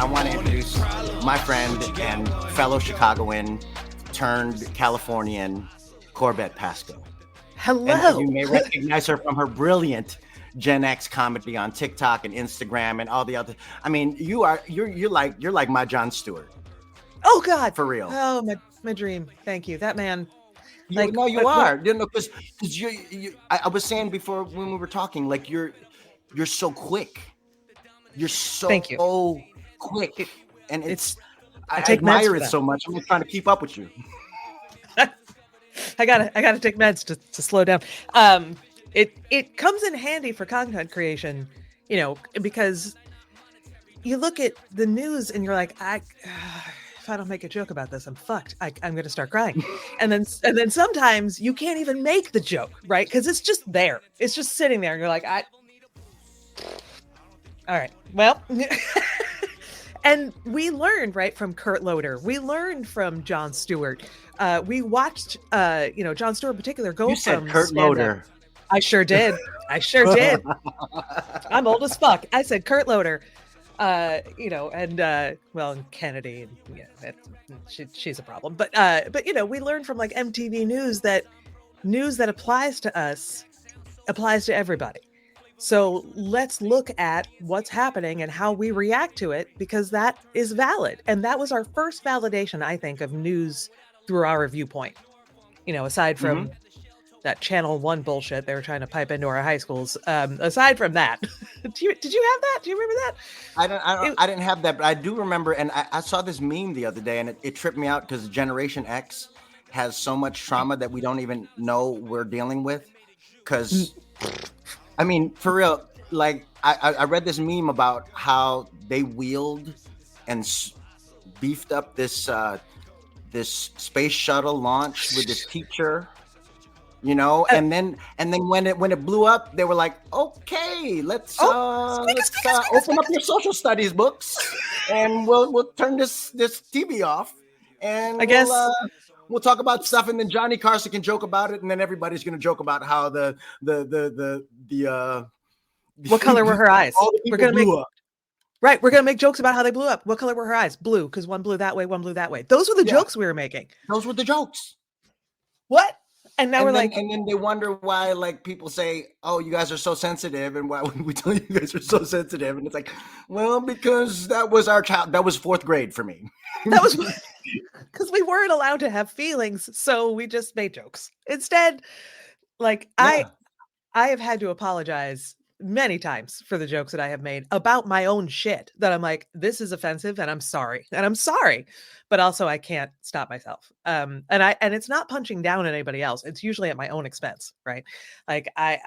want to introduce my friend and fellow Chicagoan turned Californian, Corbett Pasco. Hello. And you may recognize her from her brilliant Gen X comedy on TikTok and Instagram and all the other. I mean, you're like my Jon Stewart. Oh God, for real. Oh, my dream. Thank you. That man. You are. You know, because I was saying before when we were talking, like you're so quick. You're so Thank you. Quick, and I take admire it so much. I'm just trying to keep up with you. I gotta take meds to slow down. It comes in handy for content creation, you know, because you look at the news and you're like, if I don't make a joke about this, I'm fucked. I'm going to start crying. and then sometimes you can't even make the joke, right? Because it's just there. It's just sitting there. And you're like, all right, well, and we learned, right, from Kurt Loder. We learned from Jon Stewart. We watched, Jon Stewart in particular go you from said Kurt Loder. I sure did. I'm old as fuck. I said Kurt Loder. And Kennedy, yeah, she's a problem. But we learned from like MTV News that news that applies to us applies to everybody. So let's look at what's happening and how we react to it, because that is valid. And that was our first validation, I think, of news through our viewpoint. You know, aside from that Channel 1 bullshit they were trying to pipe into our high schools. Aside from that, did you have that? Do you remember that? I didn't have that, but I do remember, and I saw this meme the other day, and it tripped me out because Generation X has so much trauma that we don't even know we're dealing with. Because, I mean, for real, like I read this meme about how they wheeled and beefed up this space shuttle launch with this teacher. You know, and then when it blew up, they were like, "Okay, let's open up your social studies books, and we'll turn this TV off, and I guess we'll talk about stuff, and then Johnny Carson can joke about it, and then everybody's gonna joke about how the what color were her eyes? We're gonna make jokes about how they blew up. What color were her eyes? Blue, because one blew that way, one blew that way. Those were the jokes we were making. Those were the jokes. What? And now and then they wonder why, like, people say, "Oh, you guys are so sensitive," and why would we tell you guys are so sensitive? And it's like, well, because that was our child. That was fourth grade for me. That was because we weren't allowed to have feelings, so we just made jokes instead. Like I have had to apologize many times for the jokes that I have made about my own shit. That I'm like, this is offensive, and I'm sorry, but also I can't stop myself. And it's not punching down at anybody else. It's usually at my own expense, right? Like I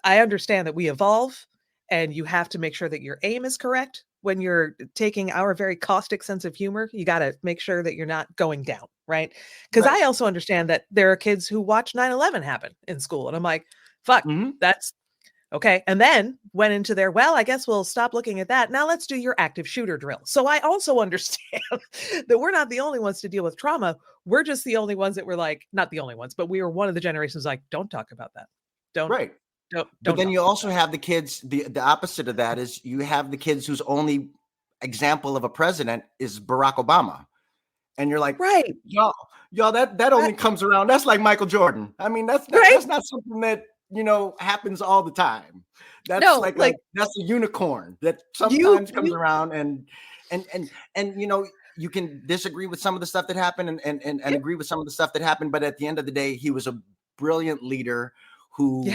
understand that we evolve, and you have to make sure that your aim is correct when you're taking our very caustic sense of humor. You got to make sure that you're not going down, right? Because I also understand that there are kids who watch 9/11 happen in school, and I'm like, fuck, that's okay. And then went into their, well, I guess we'll stop looking at that. Now let's do your active shooter drill. So I also understand that we're not the only ones to deal with trauma. We're just the only ones that were like, not the only ones, but we were one of the generations like, don't talk about that. Don't. But then you also have the kids, the opposite of that is you have the kids whose only example of a president is Barack Obama. And you're like, right, y'all, that only comes around. That's like Michael Jordan. I mean, that's not something that, you know, happens all the time. That's that's a unicorn that sometimes comes around and you know, you can disagree with some of the stuff that happened and agree with some of the stuff that happened. But at the end of the day, he was a brilliant leader who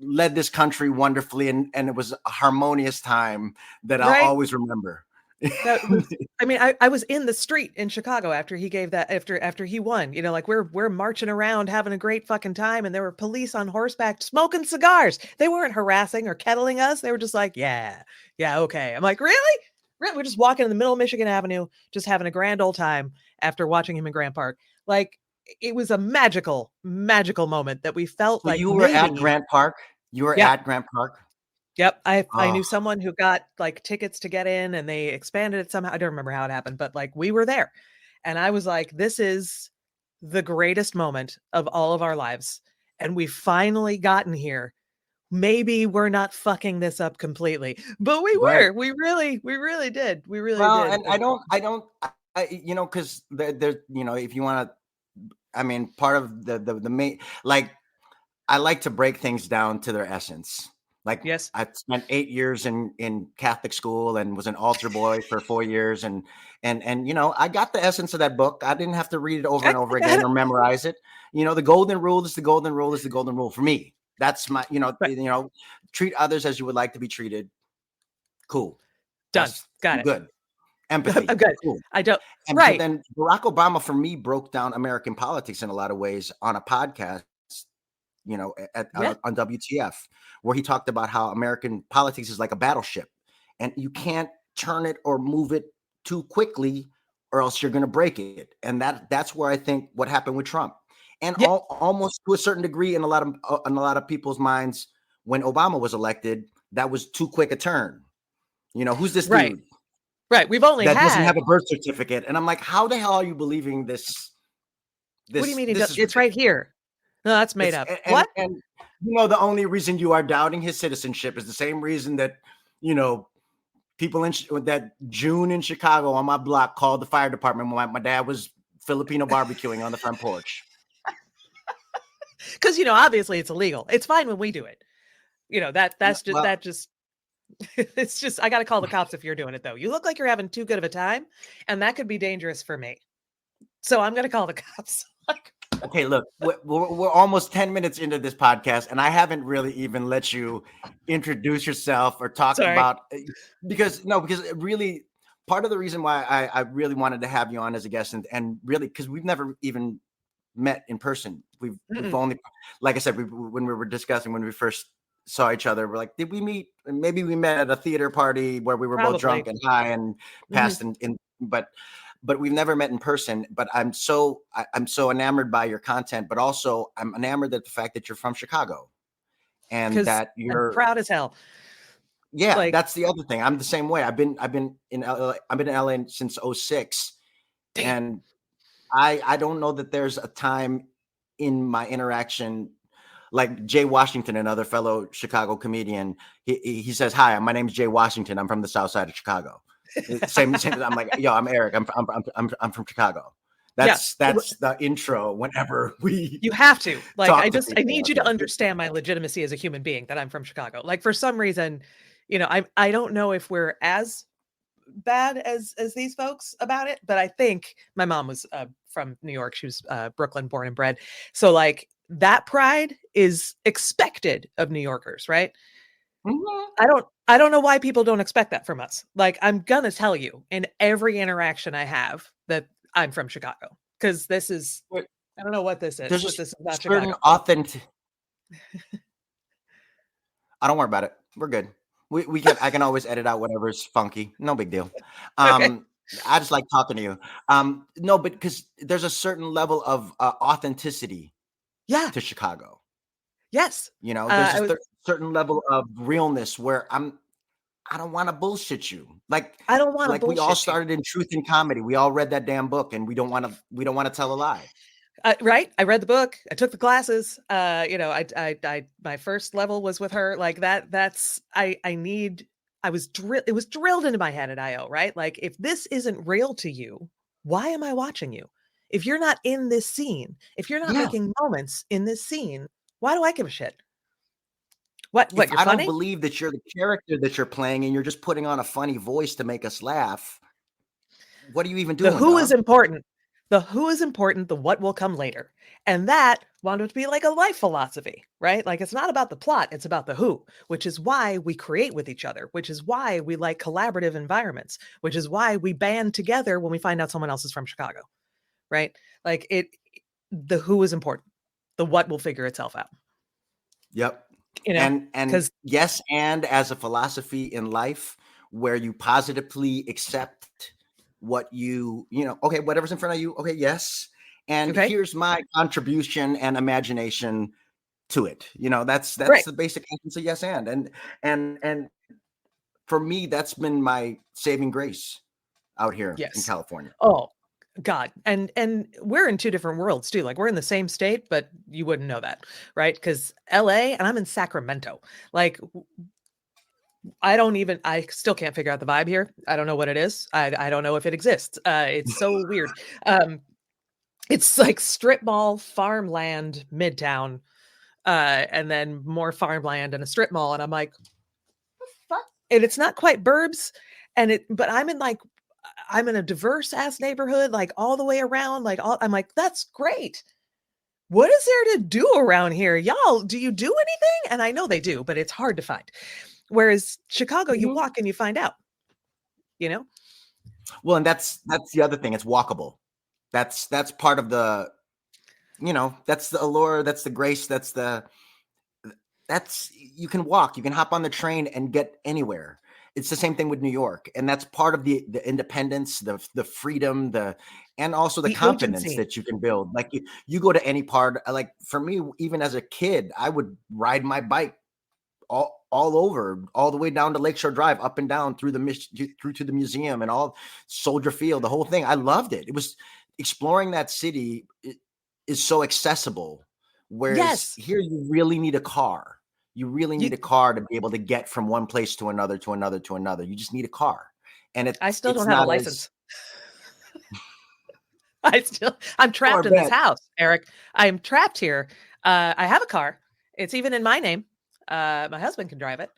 led this country wonderfully. And it was a harmonious time that I'll always remember. I was in the street in Chicago after he gave that, after he won, you know, like we're marching around having a great fucking time. And there were police on horseback smoking cigars. They weren't harassing or kettling us. They were just like, yeah, okay. I'm like, really? We're just walking in the middle of Michigan Avenue, just having a grand old time after watching him in Grant Park. Like, it was a magical moment that we felt like. You were at Grant Park? You were at Grant Park? Yep. I knew someone who got like tickets to get in, and they expanded it somehow. I don't remember how it happened, but like we were there, and I was like, this is the greatest moment of all of our lives. And we've finally gotten here maybe we're not fucking this up completely, but we Right. were. We really did. We really Well, did. and you know, because there, you know, if you want to, I mean, part of the main, like, I like to break things down to their essence. Like, Yes. I spent 8 years in Catholic school and was an altar boy for 4 years, and you know, I got the essence of that book. I didn't have to read it over I and over got again it. or memorize it. You know, the golden rule is the golden rule is the golden rule for me. That's my, Right. you know, treat others as you would like to be treated. Cool. Done. That's Got it. good. I'm Empathy. good. Cool. I don't. And but Right. then Barack Obama for me broke down American politics in a lot of ways on a podcast, you know, Yeah. on WTF, where he talked about how American politics is like a battleship, and you can't turn it or move it too quickly, or else you're going to break it. And that's where I think what happened with Trump, and Yeah. almost to a certain degree in a lot of people's minds when Obama was elected, that was too quick a turn. You know, who's this Right. dude Right. We've only that doesn't had. have a birth certificate? And I'm like, how the hell are you believing this? What do you mean? This is It's right ridiculous. here. No, that's made It's up. What? and you know, the only reason you are doubting his citizenship is the same reason that, you know, people in that June in Chicago on my block called the fire department when my dad was Filipino barbecuing on the front porch. Because obviously it's illegal. It's fine when we do it. That's just Well, that just. It's just I got to call the cops if you're doing it though. You look like you're having too good of a time, and that could be dangerous for me. So I'm gonna call the cops. okay, look, we're almost 10 minutes into this podcast, and I haven't really even let you introduce yourself or talk Sorry. about because really part of the reason why I really wanted to have you on as a guest and really because we've never even met in person. We've only, like I said, when we were discussing when we first saw each other, we're like, did we meet? Maybe we met at a theater party where we were both drunk and high and passed in but we've never met in person. But I'm so enamored by your content, but also I'm enamored at the fact that you're from Chicago and Because that I'm you're proud as hell. yeah, Like, that's the other thing. I'm the same way. I've been in LA, I've been in LA since 06. damn. And I don't know that there's a time in my interaction like Jay Washington, another fellow Chicago comedian. He says, "Hi, my name is Jay Washington. I'm from the South Side of Chicago." Same. I'm like, "Yo, I'm Eric. I'm from Chicago." That's the intro. Whenever we you have to like, I need you to Okay. understand my legitimacy as a human being that I'm from Chicago. Like for some reason, I don't know if we're as bad as these folks about it, but I think my mom was from New York. She was Brooklyn born and bred. So like that pride is expected of New Yorkers, right? Mhm. I don't know why people don't expect that from us. Like I'm gonna tell you in every interaction I have that I'm from Chicago because this is But I don't know what this is, there's but just this is not certain Chicago. authentic. I don't worry about it. We're good. We can I can always edit out whatever's funky. No big deal. Okay. Um, I just like talking to you. No, but because there's a certain level of authenticity Yeah. to Chicago. Yes. You know, there's I a was. certain level of realness where I don't want to bullshit you. I don't want to We all bullshit you. started in truth and comedy. We all read that damn book, and we don't want to tell a lie. Right. I read the book. I took the classes. My first level was with her. Like that. That's I need. I was it was drilled into my head at IO. Right. Like if this isn't real to you, why am I watching you? If you're not in this scene, if you're not Yeah. making moments in this scene, why do I give a shit? What? If You're I don't funny? believe that you're the character that you're playing and you're just putting on a funny voice to make us laugh, what are you even The doing, who is dog? important. The who is important, the what will come later. And that wound up to be like a life philosophy, right? Like it's not about the plot, it's about the who, which is why we create with each other, which is why we like collaborative environments, which is why we band together when we find out someone else is from Chicago, right? Like the who is important. The what will figure itself out, Yep. And because yes, and as a philosophy in life where you positively accept what okay, whatever's in front of you, okay, yes. And okay, here's my contribution and imagination to it. That's right. the basic essence of yes and for me, that's been my saving grace out here in Yes. California. Oh, God, and we're in two different worlds too. Like we're in the same state, but you wouldn't know that, right? Because LA and I'm in Sacramento. Like I still can't figure out the vibe here. I don't know what it is. I don't know if it exists. It's so weird. Um, it's like strip mall, farmland, midtown, and then more farmland and a strip mall. And I'm like, fuck. And it's not quite burbs. But I'm in a diverse ass neighborhood, like all the way around. I'm like, that's great. What is there to do around here? Y'all, do you do anything? And I know they do, but it's hard to find. Whereas Chicago, you walk and you find out, you know? Well, and that's the other thing. It's walkable. That's part of the, that's the allure, that's the grace, you can walk, you can hop on the train and get anywhere. It's the same thing with New York, and that's part of the independence, the freedom, and also the confidence agency. that you can build. Like you go to any part. Like for me, even as a kid, I would ride my bike all over, all the way down to Lakeshore Drive, up and down through to the museum and all Soldier Field, the whole thing. I loved it. It was exploring that city is so accessible. Whereas here, you really need a car. You really need a car to be able to get from one place to another, to another, to another. You just need a car. And I still don't have a license. I'm trapped in this house, Eric. I'm trapped here. I have a car. It's even in my name. My husband can drive it.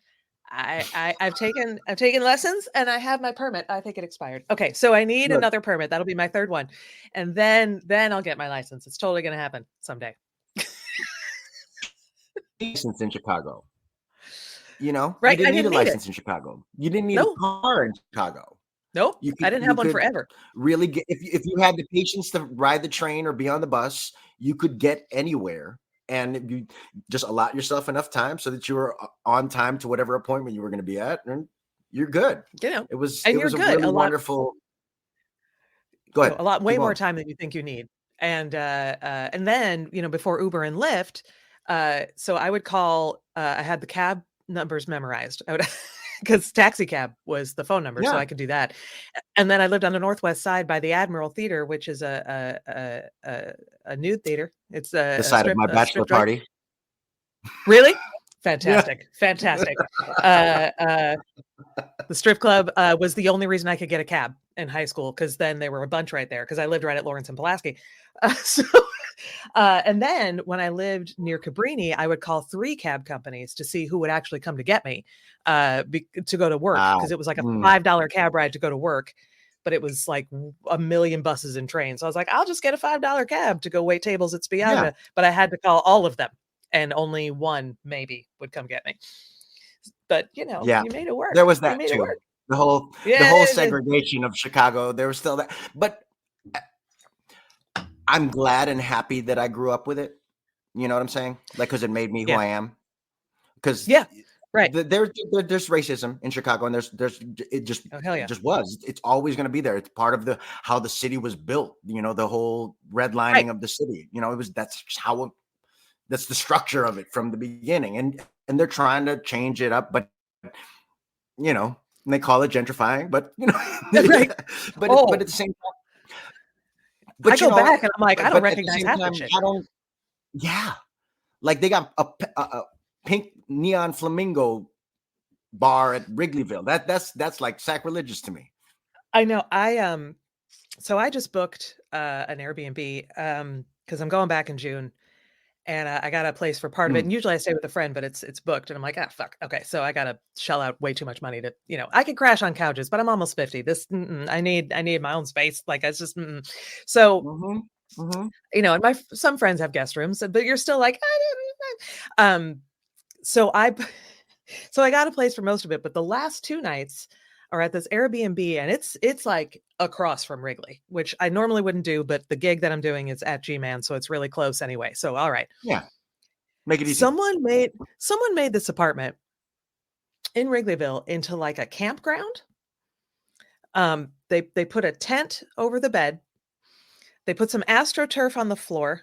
I've taken lessons and I have my permit. I think it expired. Okay, so I need another permit. That'll be my third one, and then I'll get my license. It's totally going to happen someday. License in Chicago, right? You didn't need a license in Chicago. You didn't need a car in Chicago. Nope, I didn't have one forever. Really, if you had the patience to ride the train or be on the bus, you could get anywhere. And you just allot yourself enough time so that you were on time to whatever appointment you were going to be at, and you're good. It was a really wonderful. Go ahead. Way more time than you think you need. And then before Uber and Lyft, so I would call. I had the cab numbers memorized. I would. Because taxi cab was the phone number, so I could do that. And then I lived on the northwest side by the Admiral Theater, which is a nude theater. It's the side of my bachelor party. Really? Fantastic. Fantastic. The strip club was the only reason I could get a cab in high school, because then there were a bunch right there, because I lived right at Lawrence and Pulaski. And then when I lived near Cabrini, I would call 3 cab companies to see who would actually come to get me to go to work, because it was like a $5 cab ride to go to work, but it was like a million buses and trains. So I was like, I'll just get a $5 cab to go wait tables at Spiaggia. But I had to call all of them, and only one maybe would come get me. But you made it work. There was that too. The whole segregation of Chicago. There was still that, but I'm glad and happy that I grew up with it. You know what I'm saying? Like, because it made me who I am. Because right, there's racism in Chicago, and it just was. It's always going to be there. It's part of how the city was built. The whole redlining of the city. That's the structure of it from the beginning, and they're trying to change it up, but and they call it gentrifying, but right. But at the same time. But I go back and I'm like, I don't recognize half the shit. Yeah, like they got a pink neon flamingo bar at Wrigleyville. That's like sacrilegious to me. I know. So I just booked an Airbnb because I'm going back in June, and I got a place for part of it. And usually I stay with a friend, but it's booked, and I'm like, fuck. Okay, so I gotta shell out way too much money to, I can crash on couches, but I'm almost 50. I need my own space. Like it's just so. And some friends have guest rooms, but you're still like, so I got a place for most of it, but the last 2 nights are at this Airbnb, and it's like across from Wrigley, which I normally wouldn't do, but the gig that I'm doing is at G-Man, so it's really close anyway. So all right. Yeah. Make it easy. Someone made this apartment in Wrigleyville into like a campground. They put a tent over the bed. They put some AstroTurf on the floor,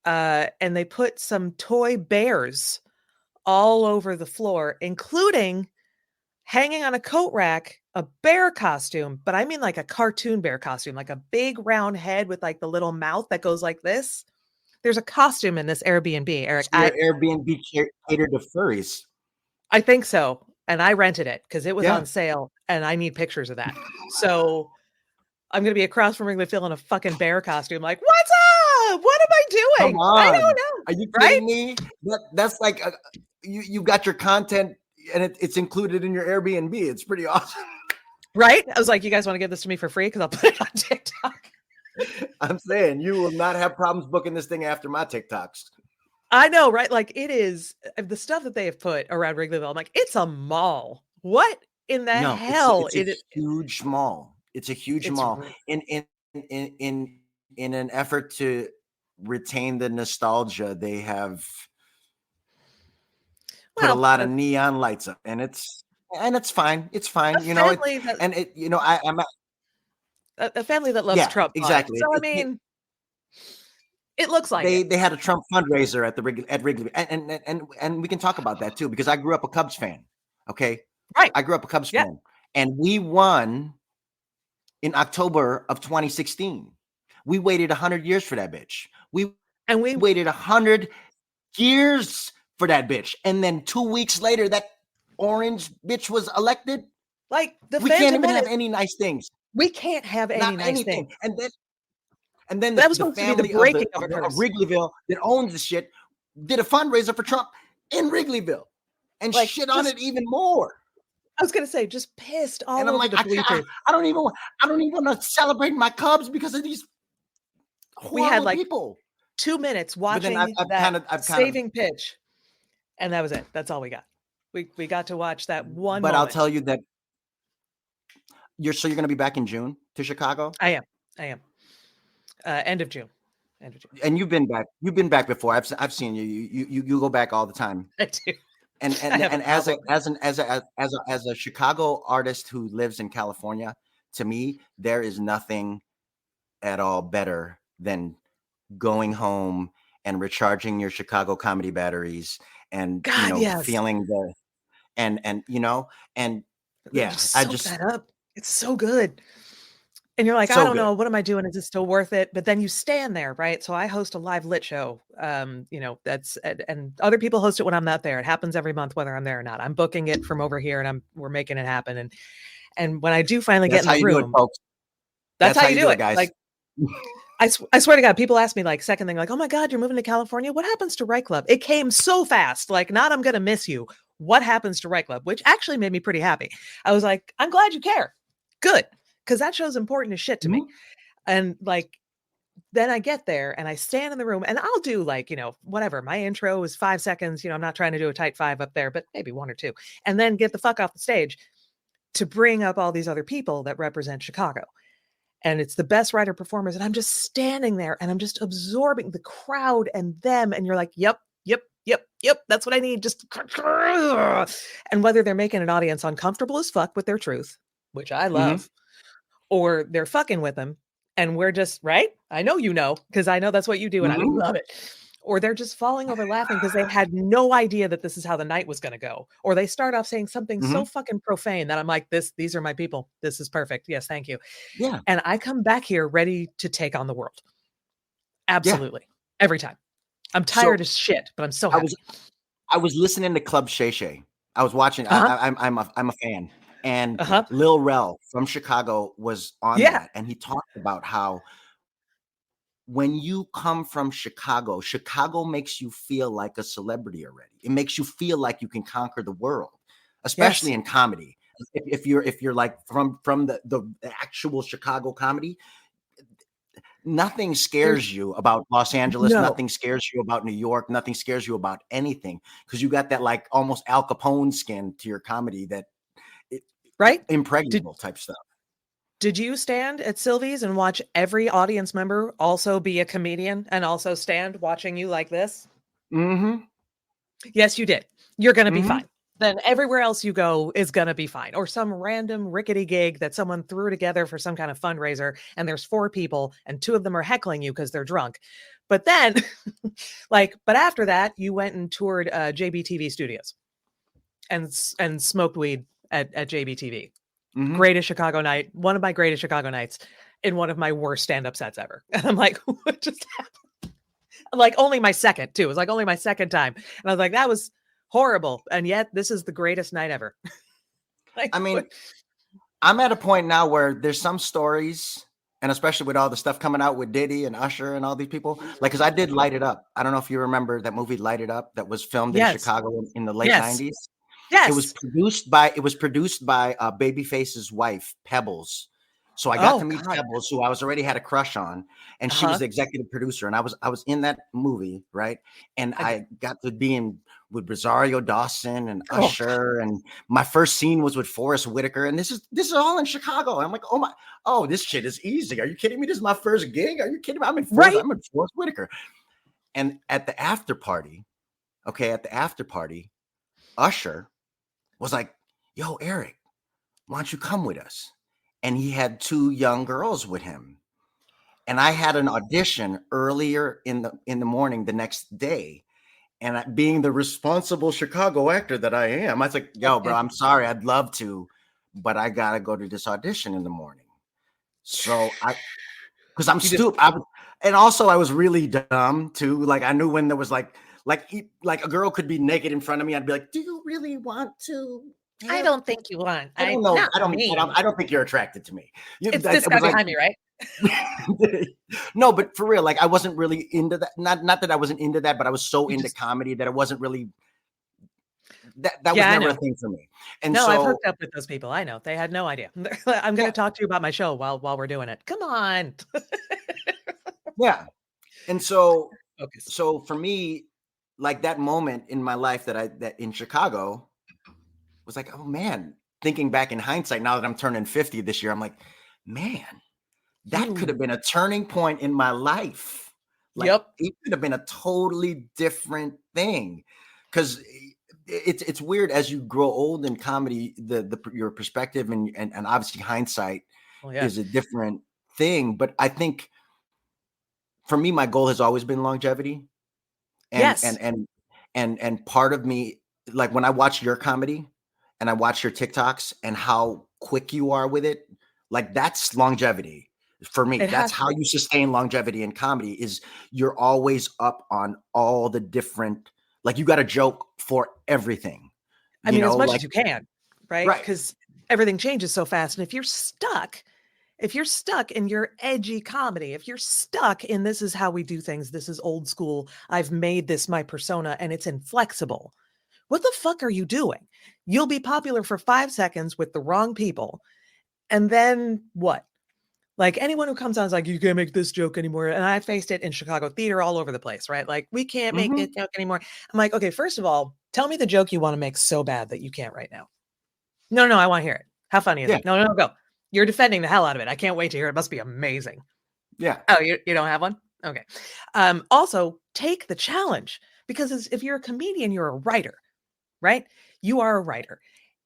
and they put some toy bears all over the floor, including hanging on a coat rack, a bear costume, but I mean like a cartoon bear costume, like a big round head with like the little mouth that goes like this. There's a costume in this Airbnb, Eric. So your Airbnb catered to furries. I think so. And I rented it because it was Yeah. on sale and I need pictures of that. So I'm going to be across from Wrigley Field in a fucking bear costume. Like, what's up? What am I Come doing? I don't on. know. Are you Right? kidding me? That's like you got your content and it's included in your Airbnb. It's pretty awesome. Right? I was like, you guys want to give this to me for free? Because I'll put it on TikTok. I'm saying you will not have problems booking this thing after my TikToks. I know, right? Like it is the stuff that they have put around Wrigleyville. I'm like, it's a mall. What in the No, hell? it's a huge mall. It's a huge mall. In an effort to retain the nostalgia, they have put a lot of neon lights up, and it's fine. It's fine, you know. I'm a family that loves Trump. Exactly. So I mean, it looks like they had a Trump fundraiser at Wrigley, and we can talk about that too because I grew up a Cubs fan. Okay, right. I grew up a Cubs fan, and we won in October of 2016. We waited 100 years for that bitch. We waited 100 years for that bitch, and then 2 weeks later, that orange bitch was elected. Like we can't even have any nice things. We can't have any nice things. And then that was the supposed to be the family breaking of Wrigleyville that owns the shit did a fundraiser for Trump in Wrigleyville and like, shit on it even more. I was gonna say, just pissed all and I'm over like, the bleachers. I don't even want to celebrate my Cubs because of these horrible we had like people. 2 minutes watching I've saving pitch, and that was it. That's all we got. We got to watch that one. But I'll tell you that you're going to be back in June to Chicago. I am. End of June. And you've been back. You've been back before. I've seen you. You go back all the time. I do. And as a Chicago artist who lives in California, to me, there is nothing at all better than going home and recharging your Chicago comedy batteries and feeling the and I just that up. It's so good. And you're like, I don't know, what am I doing? Is it still worth it? But then you stand there, right? So I host a live lit show. That's and other people host it when I'm not there. It happens every month, whether I'm there or not. I'm booking it from over here, and we're making it happen. And when I do finally get in the room, folks. That's how you do it, guys. Like, I swear to God, people ask me like second thing, like, oh my God, you're moving to California. What happens to Right Club? It came so fast. Like, not I'm gonna miss you. What happens to Right Club? Which actually made me pretty happy. I was like, I'm glad you care. Good. Because that show's important as shit to me. And like, then I get there and I stand in the room and I'll do like, whatever. My intro is 5 seconds. I'm not trying to do a tight 5 up there, but maybe 1 or 2. And then get the fuck off the stage to bring up all these other people that represent Chicago. And it's the best writer performers. And I'm just standing there and I'm just absorbing the crowd and them. And you're like, yep. That's what I need. Just, and whether they're making an audience uncomfortable as fuck with their truth, which I love, or they're fucking with them and we're just right. I know, because I know that's what you do and I love it. Or they're just falling over laughing because they had no idea that this is how the night was going to go. Or they start off saying something so fucking profane that I'm like, these are my people. This is perfect. Yes. Thank you. Yeah. And I come back here ready to take on the world. Absolutely. Yeah. Every time. I'm tired as shit, but I'm so happy. I was listening to Club Shay Shay. I was watching. I'm a fan. And Lil Rel from Chicago was on that. And he talked about how when you come from Chicago makes you feel like a celebrity already. It makes you feel like you can conquer the world, especially in comedy. If you're like from the actual Chicago comedy, nothing scares you about Los Angeles. No. Nothing scares you about New York. Nothing scares you about anything because you got that like almost Al Capone skin to your comedy that impregnable type stuff. Did you stand at Sylvie's and watch every audience member also be a comedian and also stand watching you like this? Yes, you did. You're going to be fine. Then everywhere else you go is going to be fine. Or some random rickety gig that someone threw together for some kind of fundraiser and there's 4 people and 2 of them are heckling you because they're drunk. But then but after that, you went and toured JBTV Studios and smoked weed at JBTV. Mhm. Greatest Chicago night, one of my greatest Chicago nights, in one of my worst stand-up sets ever. And I'm like, what just happened? Like only my second too. It was like only my second time. And I was like, that was horrible. And yet this is the greatest night ever. Like, I mean, I'm at a point now where there's some stories, and especially with all the stuff coming out with Diddy and Usher and all these people, like, because I did Light It Up. I don't know if you remember that movie Light It Up that was filmed in yes, Chicago in the late yes, 90s. It was yes. produced by Babyface's wife, Pebbles. So I got Oh to meet God. Pebbles, who I was already had a crush on, and she was Uh-huh. the executive producer. And I was in that movie, right? And I got to be in with Rosario Dawson and Oh God. Usher, and my first scene was with Forrest Whitaker. And this is all in Chicago. And I'm like, this shit is easy. Are you kidding me? This is my first gig. Are you kidding me? Right. I'm in Forrest Whitaker. And at the after party, Usher was like, yo, Eric, why don't you come with us? And he had two young girls with him. And I had an audition earlier in the morning the next day. And being the responsible Chicago actor that I am, I was like, yo, bro, I'm sorry. I'd love to, but I got to go to this audition in the morning. So because I'm stupid. And also I was really dumb too. Like I knew when there was like a girl could be naked in front of me. I'd be like, do you really want to I have don't think you want. I don't know. Not me. I don't think you're attracted to me. It's this It guy was like, behind me, right? no, but for real, like I wasn't really into that. Not that I wasn't into that, but I was so You into just comedy that it wasn't really that was yeah, I never a know. thing for me. And No, I've so hooked up with those people. I know. They had no idea. I'm going yeah, to talk to you about my show while we're doing it. Come on. yeah. And so Focus. for me, like that moment in my life that in Chicago was like, oh man, thinking back in hindsight, now that I'm turning 50 this year, I'm like, man, that could have been a turning point in my life. Like Yep. it could have been a totally different thing. Because it's weird as you grow old in comedy, your perspective and obviously hindsight Well, yeah. is a different thing. But I think for me, my goal has always been longevity. And Yes. and and and part of me, like when I watch your comedy and I watch your TikToks and how quick you are with it, like that's longevity for me. It That's has to how be. you sustain longevity in comedy is you're always up on all the different, like you got a joke for everything, I mean, as much like as you can, right? right. Because everything changes so fast. And if you're stuck in your edgy comedy, if you're stuck in this is how we do things, this is old school, I've made this my persona and it's inflexible, what the fuck are you doing? You'll be popular for 5 seconds with the wrong people. And then what? Like anyone who comes on is like, you can't make this joke anymore. And I faced it in Chicago theater all over the place, right? Like, we can't make this joke anymore. I'm like, okay, first of all, tell me the joke you want to make so bad that you can't right now. No, I want to hear it. How funny is Yeah. it? No, go. You're defending the hell out of it. I can't wait to hear it. It must be amazing. Yeah. Oh, you don't have one? Okay. Also, take the challenge because if you're a comedian, you're a writer, right? You are a writer.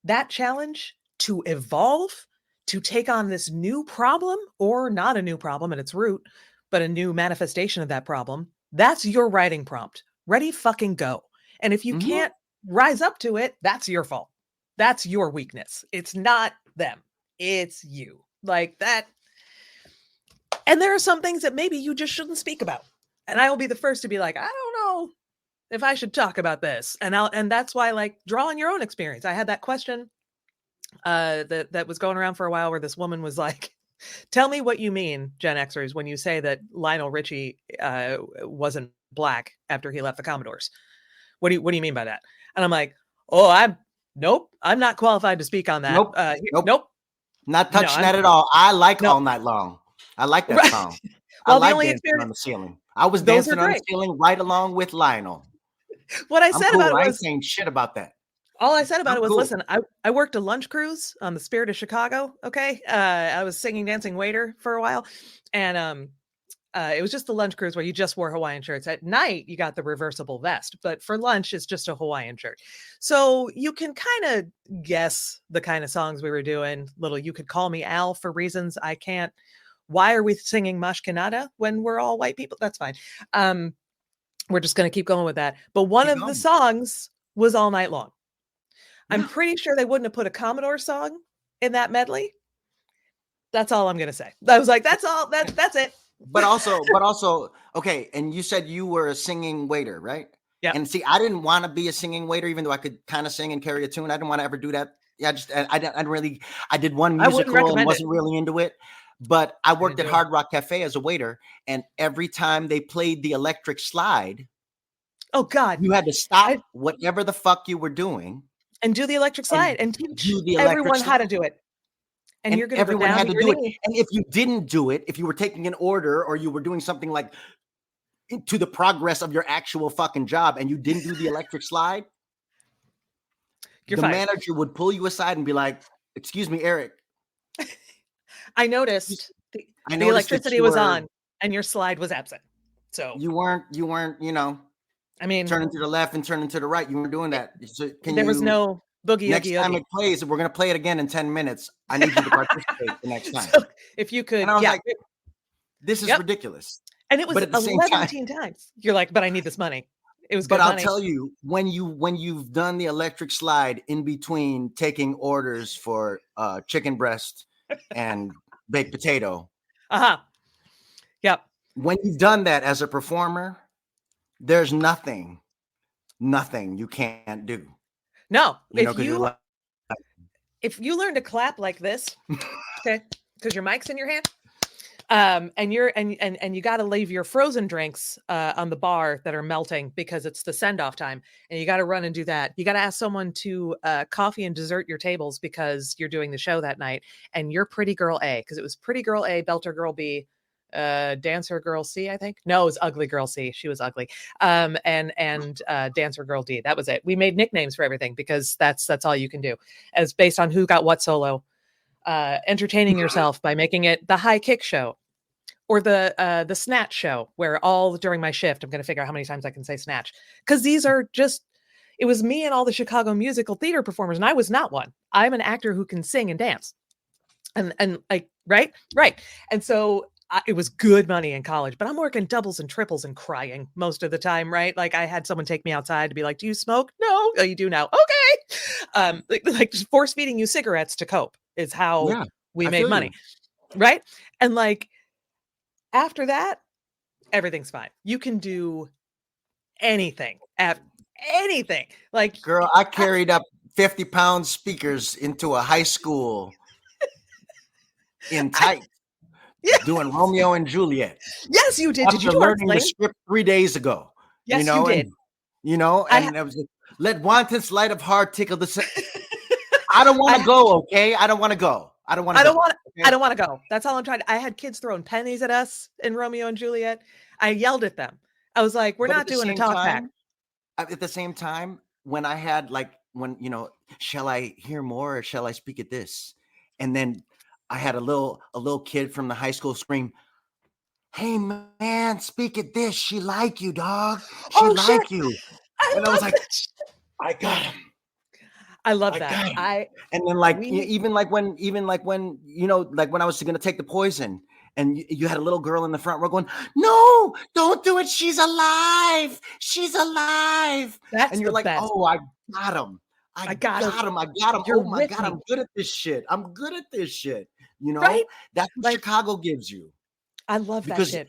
That challenge to evolve, to take on this new problem or not a new problem at its root, but a new manifestation of that problem, that's your writing prompt. Ready, fucking go. And if you can't rise up to it, that's your fault. That's your weakness. It's not them. It's you. Like that. And there are some things that maybe you just shouldn't speak about. And I will be the first to be like, I don't know if I should talk about this. And that's why, like, draw on your own experience. I had that question that was going around for a while where this woman was like, tell me what you mean, Gen Xers, when you say that Lionel Richie wasn't black after he left the Commodores. What do you mean by that? And I'm like, nope, I'm not qualified to speak on that. Nope. Not touching that at all. I like no. All Night Long. I like that Right. song. I Well, the like only Dancing on experience, the Ceiling. I was those are dancing on the great. ceiling right along with Lionel. What I I'm said cool. about it I ain't was, saying shit about that. all I said about I'm it was, cool. listen, I worked a lunch cruise on the Spirit of Chicago. Okay. I was singing Dancing Waiter for a while. And it was just the lunch cruise where you just wore Hawaiian shirts. At night, you got the reversible vest, but for lunch, it's just a Hawaiian shirt. So you can kind of guess the kind of songs we were doing. Little, you could call me Al for reasons I can't. Why are we singing Mashkanada when we're all white people? That's fine. We're just going to keep going with that. But one Keep of the going. songs was All Night Long. I'm pretty sure they wouldn't have put a Commodore song in that medley. That's all I'm gonna say. I was like, that's all. That's it. But also, okay. And you said you were a singing waiter, right? Yeah. And see, I didn't want to be a singing waiter, even though I could kind of sing and carry a tune. I didn't want to ever do that. Yeah, I did one I wouldn't musical and recommend it. wasn't really into it. But I worked at didn't do it. Hard Rock Cafe as a waiter, and every time they played the electric slide, Oh God, you had to stop whatever the fuck you were doing and do the electric slide and teach do the electric everyone how to slide. do it. And you're gonna go everyone down had to to your do it. knee. And if you didn't do it, if you were taking an order or you were doing something like to the progress of your actual fucking job and you didn't do the electric slide, You're the fired. manager would pull you aside and be like, "Excuse me, Eric. I noticed the that electricity you was were- on and your slide was absent. So You weren't, I mean, turning to the left and turning to the right. You weren't doing that. So there was no boogie next oogie time oogie. it plays, we're gonna play it again in 10 minutes. I need you to participate the next time." So if you could, And I was yeah. like, this is Yep. ridiculous. And it was But at the same 11 times. You're like, but I need this money. It was good But I'll money. tell you, when you've done the electric slide in between taking orders for chicken breast and baked potato, Yep. when you've done that as a performer, there's nothing you can't do. No, Because if you learn to clap like this, okay, because your mic's in your hand, and you got to leave your frozen drinks on the bar that are melting because it's the send off time, and you got to run and do that. You got to ask someone to coffee and dessert your tables because you're doing the show that night, and you're pretty girl A because it was pretty girl A, belter girl B, dancer girl C, I think. No, it was ugly girl C. She was ugly. And dancer girl D. That was it. We made nicknames for everything because that's all you can do, as based on who got what solo. Entertaining yourself by making it the high kick show or the snatch show, where all during my shift I'm going to figure out how many times I can say snatch, because these are just, it was me and all the Chicago musical theater performers, and I was not one. I'm an actor who can sing and dance, and like right, and so it was good money in college, but I'm working doubles and triples and crying most of the time, right? Like I had someone take me outside to be like, "Do you smoke?" "No." "Oh, you do now." "Okay." Like just force feeding you cigarettes to cope is how we made money, right? And like after that, everything's fine. You can do anything. Anything. Like, girl, I carried up 50-pound speakers into a high school in tights. Doing Romeo and Juliet. Yes, you did. Did you do learning the script 3 days ago? Yes, you did. And it was let wanton's light of heart tickle the. I don't want to go. Okay, I don't want to go. I don't want to go. That's all I'm trying to. I had kids throwing pennies at us in Romeo and Juliet. I yelled at them. I was like, "We're not doing a talk back." At the same time, when I had shall I hear more or shall I speak at this? And then I had a little kid from the high school scream, "Hey man, speak at this. She like you, dog. She like you." And I was like, I got him. I love that. And then even when when I was going to take the poison and you had a little girl in the front row going, "No, don't do it. She's alive. She's alive." And you're like, best. "Oh, I got him. I got him. Oh my God, I'm good at this shit. Right? That's what Chicago gives you. I love that shit.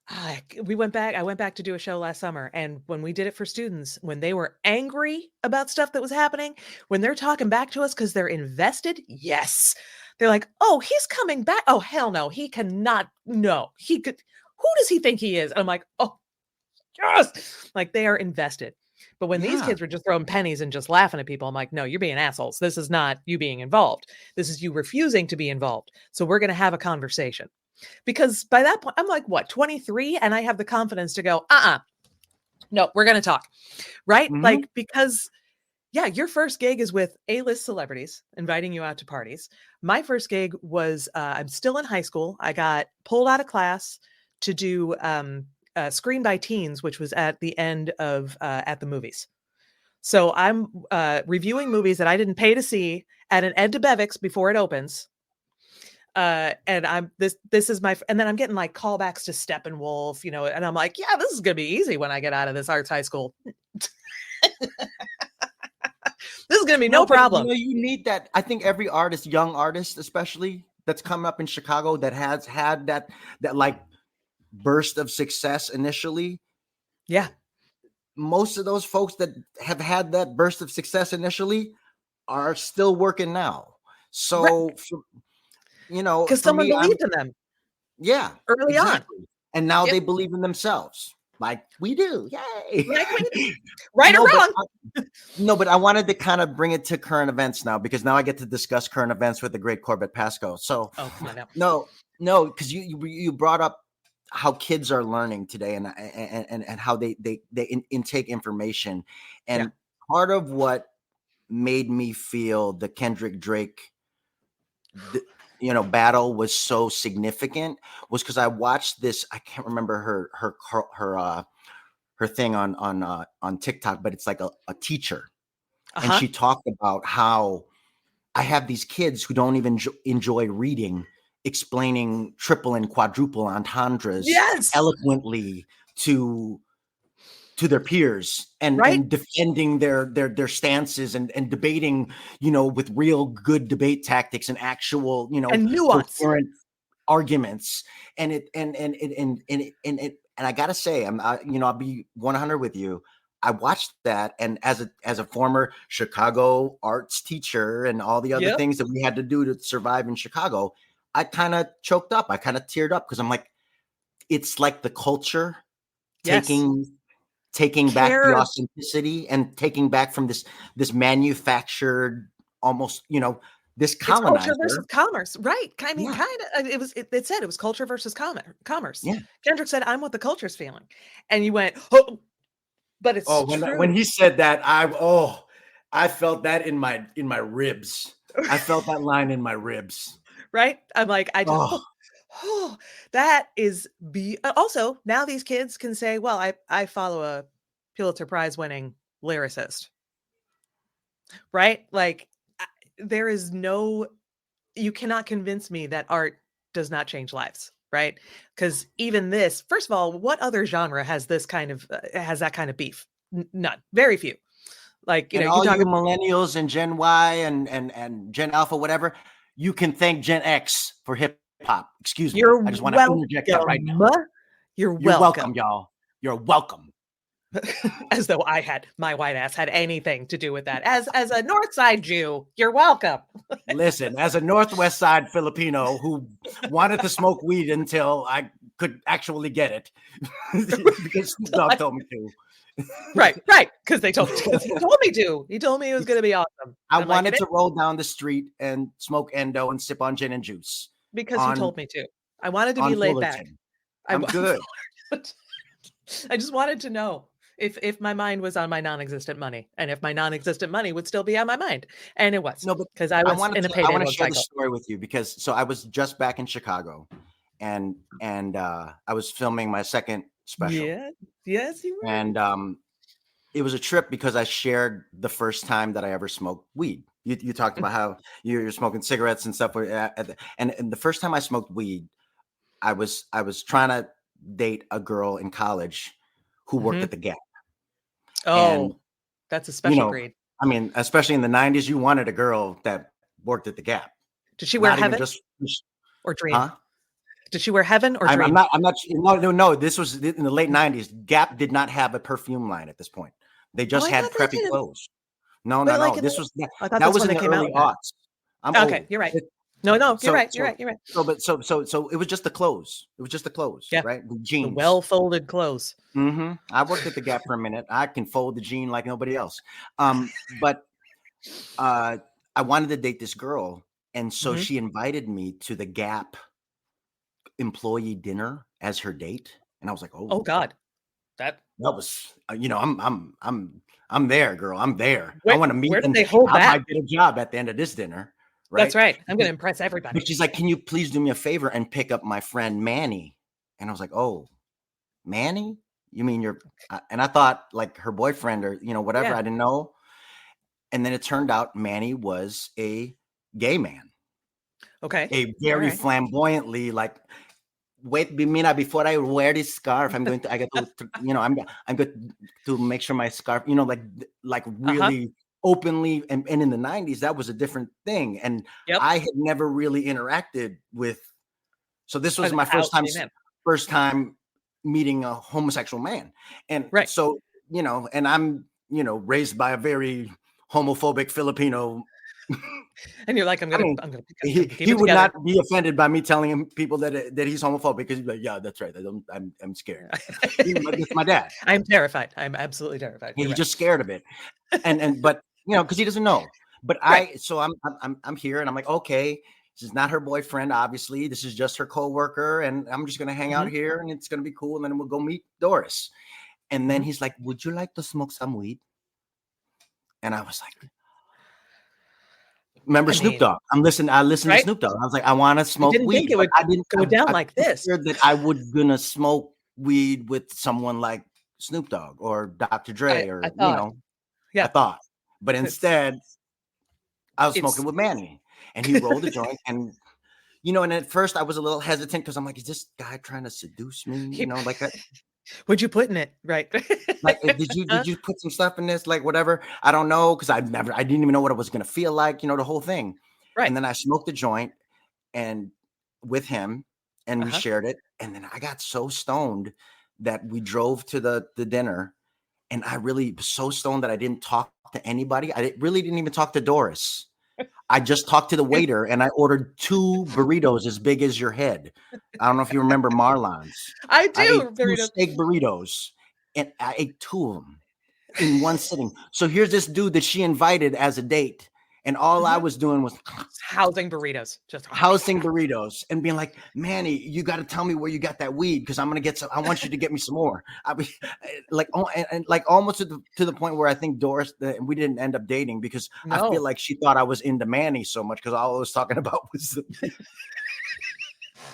I went back to do a show last summer, and when we did it for students, when they were angry about stuff that was happening, when they're talking back to us because they're invested, yes. They're like, "Oh, he's coming back. Oh, hell no. He cannot. No, he could. Who does he think he is?" And I'm like, "Oh, yes." Like they are invested. But when these kids were just throwing pennies and just laughing at people, I'm like, "No, you're being assholes. This is not you being involved. This is you refusing to be involved. So we're going to have a conversation." Because by that point, I'm like, what, 23? And I have the confidence to go, no, we're going to talk. Right? Mm-hmm. Like, because, your first gig is with A-list celebrities inviting you out to parties. My first gig was, I'm still in high school. I got pulled out of class to do Screen by Teens, which was at the end of At the Movies. So I'm reviewing movies that I didn't pay to see at an Ed DeBevick's before it opens. And I'm this is my, and then I'm getting like callbacks to Steppenwolf, and I'm like, yeah, this is going to be easy when I get out of this arts high school. This is gonna be No, no but problem. you need that. I think every artist, young artist especially, that's coming up in Chicago that has had that like burst of success initially. Yeah. Most of those folks that have had that burst of success initially are still working now. Right. So, Because for someone me, believed in them yeah, early on. exactly. And now Yep. they believe in themselves like we do. Yay. Like we do. Right or No, but wrong. No, but I wanted to kind of bring it to current events now because now I get to discuss current events with the great Corbett Pasco. So, Oh, come on now. no, because you brought up how kids are learning today and how they intake information, Yeah. and part of what made me feel the Kendrick Drake, battle was so significant was because I watched this. I can't remember her thing on TikTok, but it's like a teacher. And Uh-huh. she talked about how I have these kids who don't even enjoy reading, explaining triple and quadruple entendres Yes. eloquently to their peers Right. and defending their stances and debating, with real good debate tactics and actual, And nuance. coherent arguments. And I gotta say, I'll be 100 with you. I watched that, and as a former Chicago arts teacher and all the other Yep. things that we had to do to survive in Chicago, I kind of choked up. I kind of teared up because I'm like, it's like the culture Yes. taking back the Care. authenticity and taking back from this manufactured, almost, this It's culture versus colonizer. commerce, right? I mean, Yeah, kind of. It said it was culture versus commerce. yeah. Kendrick said, "I'm what the culture's feeling," and you went, "Oh, but it's Oh, when true." he said that, I felt that in my ribs. I felt that line in my ribs. Right? I'm like, I just, Oh, oh, that is also now these kids can say, well, I follow a Pulitzer Prize winning lyricist, right? Like, there is no, you cannot convince me that art does not change lives, right? Because even this, first of all, what other genre has this kind of has that kind of beef? None, very few. Like, and you all talk you about, millennials and Gen Y and Gen Alpha, whatever, you can thank Gen X for hip hop. Excuse me. you're I just want to interject that right now. welcome. You're You're welcome, welcome. y'all. You're welcome. As though my white ass had anything to do with that. As a North Side Jew, you're welcome. Listen, as a Northwest Side Filipino who wanted to smoke weed until I could actually get it because Snoop Dogg told me to. Right, because he told me to. He told me it was going to be awesome. I I'm like, wanted to roll down the street and smoke endo and sip on gin and juice because he on told me to. I wanted to be on laid back. Fullerton. I'm good. I just wanted to know if my mind was on my non-existent money, and if my non-existent money would still be on my mind, and it was No, but because I was in a I payday want to loan share the cycle. story with you because I was just back in Chicago and I was filming my second special. Yeah, yes, you were. And it was a trip because I shared the first time that I ever smoked weed. You talked about how you're smoking cigarettes and stuff, and the first time I smoked weed, I was trying to date a girl in college who worked at the Gap, and Oh, that's a you special know, breed. I mean, especially in the '90s, you wanted a girl that worked at the Gap, Did she wear not even Heaven just, or Dream? huh? Did she wear Heaven or I'm Dream? not. No. This was in the late '90s. Gap did not have a perfume line at this point. They Oh, just I had thought they preppy did. clothes. No, But no, like no. in the, This was I thought that that's was when in they the came out early with that. aughts. I'm Okay, old. you're right. No, you're So right. You're so right. You're right. so it was just the clothes. It was just the clothes, Yeah, right? The the jeans. well-folded clothes. I worked at the Gap for a minute. I can fold the jean like nobody else. But I wanted to date this girl, and so Mhm. she invited me to the Gap employee dinner as her date, and I was like, Oh oh. God, that That was, I'm there, girl. I'm there. I where want to meet, where did and they hold I that? might get a job at the end of this dinner, That's right? right. I'm gonna impress everybody. But she's like, "Can you please do me a favor and pick up my friend Manny?" And I was like, "Oh, Manny? You mean and I thought like her boyfriend or whatever. Yeah. I didn't know. And then it turned out Manny was a gay man, Okay. a All very right. flamboyantly like wait, Mina, before I wear this scarf, I got to, I'm going to make sure my scarf, like Uh-huh. really openly, and in the 90s, that was a different thing. And Yep. I had never really interacted with, so this was An my out gay man. first time meeting a homosexual man. And Right. so, and I'm, raised by a very homophobic Filipino. And you're like, I'm I gonna mean, keep he it would together. not be offended by me telling him people that he's homophobic, because he's like, yeah, that's right. I'm scared. It's my dad. I'm terrified. I'm absolutely terrified. He's You're right. just scared of it. But because he doesn't know. But Right. so I'm here, and I'm like, okay, this is not her boyfriend, obviously. This is just her coworker, and I'm just gonna hang out Mhm. here, and it's gonna be cool, and then we'll go meet Doris. And then Mhm. he's like, would you like to smoke some weed? And I was like, remember I Snoop mean, Dogg? I listened to right? Snoop Dogg. I was like, I want to I smoke didn't think weed, it but would I didn't. go down I like this. figured that I would gonna smoke weed with someone like Snoop Dogg or Dr. Dre, I or thought, I yeah, thought. But it's instead, I was smoking it's with Manny, and he rolled a joint, and and at first I was a little hesitant, because I'm like, is this guy trying to seduce me? he, Like that. what'd you put in it? Right. Like, did Huh? you put some stuff in this? Like, whatever. I don't know, because I didn't even know what it was gonna feel like. The whole thing. Right. And then I smoked a joint, and with him, and we Uh-huh. shared it. And then I got so stoned that we drove to the dinner, and I really was so stoned that I didn't talk to anybody. Really didn't even talk to Doris. I just talked to the waiter, and I ordered 2 burritos as big as your head. I don't know if you remember Marlon's. I I ate do, 2 burritos. steak burritos, and I ate 2 of them in one sitting. So here's this dude that she invited as a date, and all I Mhm. was doing was Housing burritos. Just housing burritos and being like, Manny, you got to tell me where you got that weed, because I'm gonna get some. I want you to get me some more. I mean, like, and like almost to the point where I think Doris, we didn't end up dating, because I feel No. like she thought I was into Manny so much, because all I was talking about was the weed.